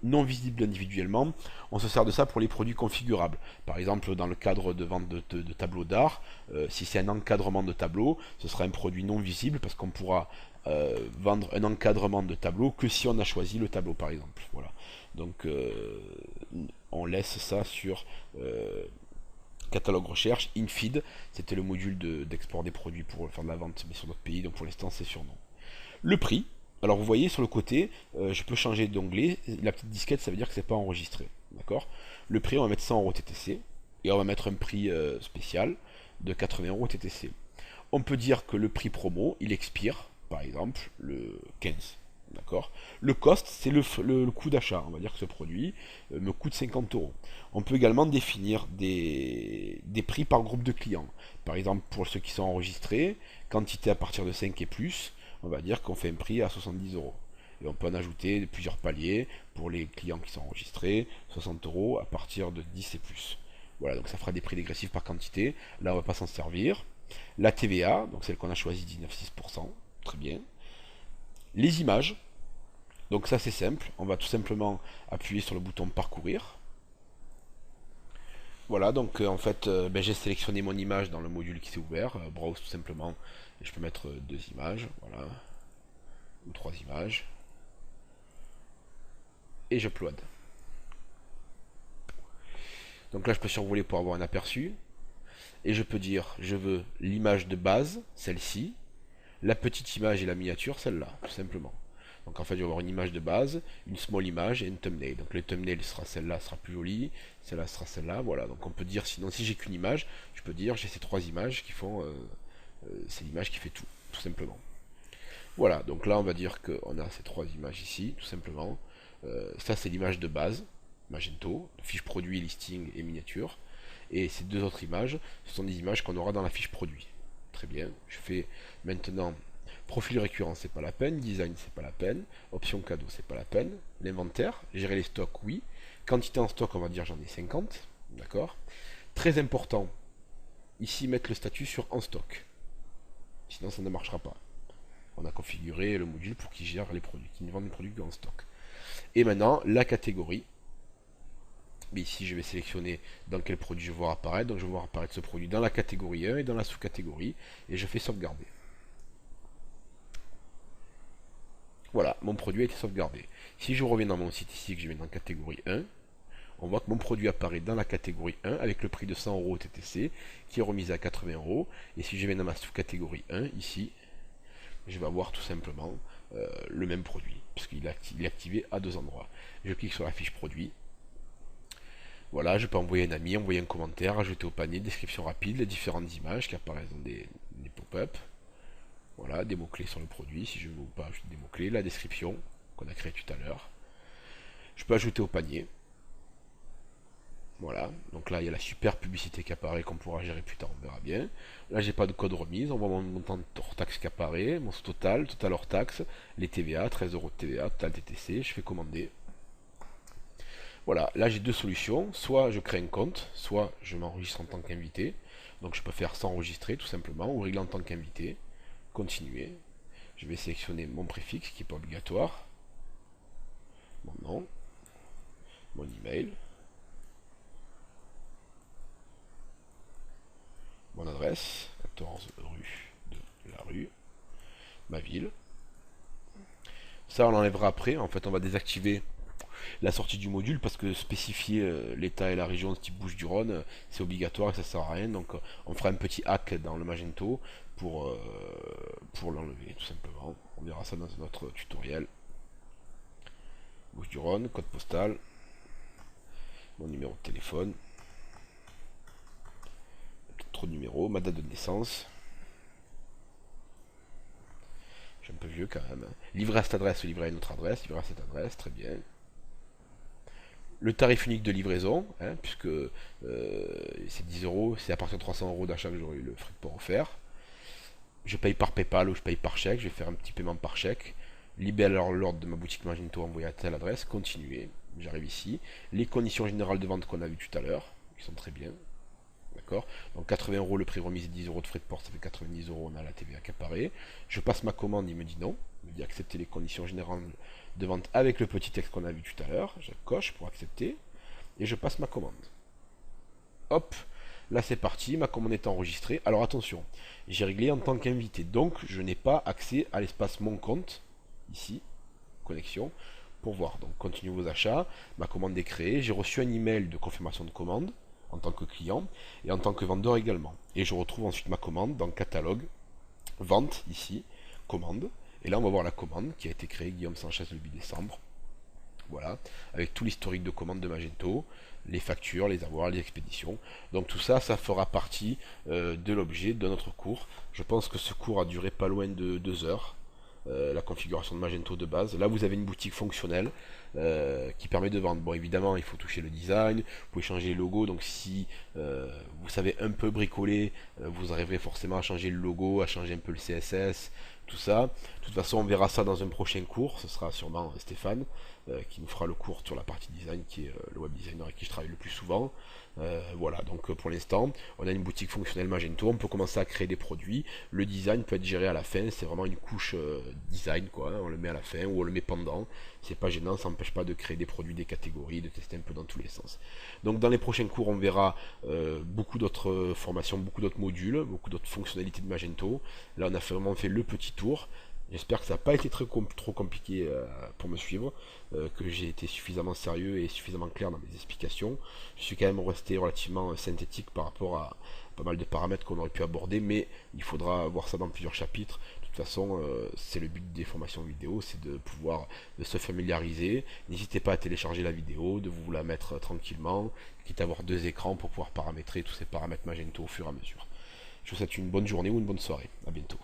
non visible individuellement. On se sert de ça pour les produits configurables. Par exemple, dans le cadre de vente de tableaux d'art, si c'est un encadrement de tableau, ce sera un produit non visible parce qu'on pourra vendre un encadrement de tableau que si on a choisi le tableau, par exemple. Voilà. Donc, on laisse ça sur catalogue recherche, infeed, c'était le module d'export des produits pour faire de la vente, mais sur notre pays, donc pour l'instant c'est sur nom. Le prix, alors vous voyez sur le côté, je peux changer d'onglet, la petite disquette ça veut dire que c'est pas enregistré, d'accord. Le prix on va mettre 100 € TTC, et on va mettre un prix spécial de 80 € TTC. On peut dire que le prix promo, il expire, par exemple, le 15. D'accord. Le cost, c'est le coût d'achat. On va dire que ce produit me coûte 50 euros. On peut également définir des prix par groupe de clients. Par exemple, pour ceux qui sont enregistrés, quantité à partir de 5 et plus, on va dire qu'on fait un prix à 70 euros. Et on peut en ajouter plusieurs paliers pour les clients qui sont enregistrés, 60 euros à partir de 10 et plus. Voilà, donc ça fera des prix dégressifs par quantité. Là, on va pas s'en servir. La TVA, donc celle qu'on a choisie, 19,6%. Très bien. Les images, donc ça c'est simple, on va tout simplement appuyer sur le bouton parcourir. Voilà, donc en fait ben, j'ai sélectionné mon image dans le module qui s'est ouvert, browse tout simplement, et je peux mettre deux images, voilà, ou trois images, et j'upload. Donc là je peux survoler pour avoir un aperçu, et je peux dire je veux l'image de base, celle-ci, la petite image et la miniature, celle-là, tout simplement. Donc en fait, je vais avoir une image de base, une small image et une thumbnail. Donc le thumbnail sera celle-là, sera plus jolie, celle-là sera celle-là, voilà. Donc on peut dire, sinon si j'ai qu'une image, je peux dire j'ai ces trois images qui font, c'est l'image qui fait tout simplement. Voilà, donc là on va dire qu'on a ces trois images ici, tout simplement. Ça c'est l'image de base, Magento, fiche produit, listing et miniature. Et ces deux autres images, ce sont des images qu'on aura dans la fiche produit. Très bien, je fais maintenant profil récurrent, c'est pas la peine, design, c'est pas la peine, option cadeau, c'est pas la peine, l'inventaire, gérer les stocks, oui, quantité en stock, on va dire j'en ai 50, d'accord. Très important, ici mettre le statut sur en stock, sinon ça ne marchera pas. On a configuré le module pour qu'il gère les produits, qu'il ne vende les produits qu'en stock. Et maintenant, la catégorie. Mais ici, je vais sélectionner dans quel produit je vais voir apparaître. Donc, je vais voir apparaître ce produit dans la catégorie 1 et dans la sous-catégorie. Et je fais sauvegarder. Voilà, mon produit a été sauvegardé. Si je reviens dans mon site ici, que je vais dans la catégorie 1, on voit que mon produit apparaît dans la catégorie 1 avec le prix de 100 euros TTC qui est remis à 80 euros. Et si je vais dans ma sous-catégorie 1, ici, je vais avoir tout simplement le même produit, puisqu'il est activé à deux endroits. Je clique sur la fiche produit. Voilà, je peux envoyer un ami, envoyer un commentaire, ajouter au panier, description rapide, les différentes images qui apparaissent dans des pop-up. Voilà, des mots-clés sur le produit, si je veux ou pas ajouter des mots-clés, la description qu'on a créée tout à l'heure. Je peux ajouter au panier. Voilà, donc là il y a la super publicité qui apparaît qu'on pourra gérer plus tard, on verra bien. Là j'ai pas de code remise, on voit mon montant hors taxe qui apparaît, mon total hors taxe, les TVA, 13 euros de TVA, total TTC, je fais commander. Voilà, là j'ai deux solutions, soit je crée un compte, soit je m'enregistre en tant qu'invité. Donc je peux faire s'enregistrer tout simplement, ou régler en tant qu'invité, continuer. Je vais sélectionner mon préfixe qui n'est pas obligatoire, mon nom, mon email, mon adresse, 14 rue de la rue, ma ville. Ça on l'enlèvera après, en fait on va désactiver la sortie du module parce que spécifier l'état et la région de type Bouches-du-Rhône c'est obligatoire et ça sert à rien, donc on fera un petit hack dans le Magento pour l'enlever tout simplement. On verra ça dans notre tutoriel. Bouches-du-Rhône, code postal, mon numéro de téléphone, peut-être trop de numéros, ma date de naissance. Je suis un peu vieux quand même. Livrer à cette adresse ou livrer à une autre adresse, livrer à cette adresse, très bien. Le tarif unique de livraison, hein, puisque c'est 10 euros, c'est à partir de 300 euros d'achat que j'aurai eu le frais de port offert. Je paye par PayPal ou je paye par chèque, je vais faire un petit paiement par chèque. Libérer l'ordre de ma boutique Magento envoyé à telle adresse, continuer, j'arrive ici. Les conditions générales de vente qu'on a vues tout à l'heure, qui sont très bien. D'accord. Donc 80 euros le prix remis et 10 euros de frais de port, ça fait 90 euros, on a la TVA qui apparaît. Je passe ma commande, il me dit non. Il me dit accepter les conditions générales de vente avec le petit texte qu'on a vu tout à l'heure. Je coche pour accepter et je passe ma commande. Hop, là c'est parti, ma commande est enregistrée. Alors attention, j'ai réglé en tant qu'invité, donc je n'ai pas accès à l'espace mon compte, ici, connexion, pour voir. Donc continue vos achats, ma commande est créée, j'ai reçu un email de confirmation de commande en tant que client et en tant que vendeur également. Et je retrouve ensuite ma commande dans catalogue, vente ici, commande. Et là on va voir la commande qui a été créée Guillaume Sanchez le 8 décembre. Voilà, avec tout l'historique de commande de Magento, les factures, les avoirs, les expéditions. Donc tout ça, ça fera partie de l'objet de notre cours. Je pense que ce cours a duré pas loin de 2 heures. la configuration de Magento de base. Là vous avez une boutique fonctionnelle qui permet de vendre. Bon évidemment il faut toucher le design, vous pouvez changer les logos, donc si vous savez un peu bricoler, vous arriverez forcément à changer le logo, à changer un peu le CSS, tout ça. De toute façon on verra ça dans un prochain cours, ce sera sûrement Stéphane qui nous fera le cours sur la partie design, qui est le web designer avec qui je travaille le plus souvent. Voilà, donc pour l'instant, on a une boutique fonctionnelle Magento, on peut commencer à créer des produits. Le design peut être géré à la fin, c'est vraiment une couche design, quoi, hein, on le met à la fin ou on le met pendant. C'est pas gênant, ça n'empêche pas de créer des produits, des catégories, de tester un peu dans tous les sens. Donc dans les prochains cours, on verra beaucoup d'autres formations, beaucoup d'autres modules, beaucoup d'autres fonctionnalités de Magento. Là, on a vraiment fait le petit tour. J'espère que ça n'a pas été trop compliqué pour me suivre, que j'ai été suffisamment sérieux et suffisamment clair dans mes explications. Je suis quand même resté relativement synthétique par rapport à pas mal de paramètres qu'on aurait pu aborder, mais il faudra voir ça dans plusieurs chapitres. De toute façon, c'est le but des formations vidéo, c'est de pouvoir se familiariser. N'hésitez pas à télécharger la vidéo, de vous la mettre tranquillement, quitte à avoir 2 écrans pour pouvoir paramétrer tous ces paramètres Magento au fur et à mesure. Je vous souhaite une bonne journée ou une bonne soirée. À bientôt.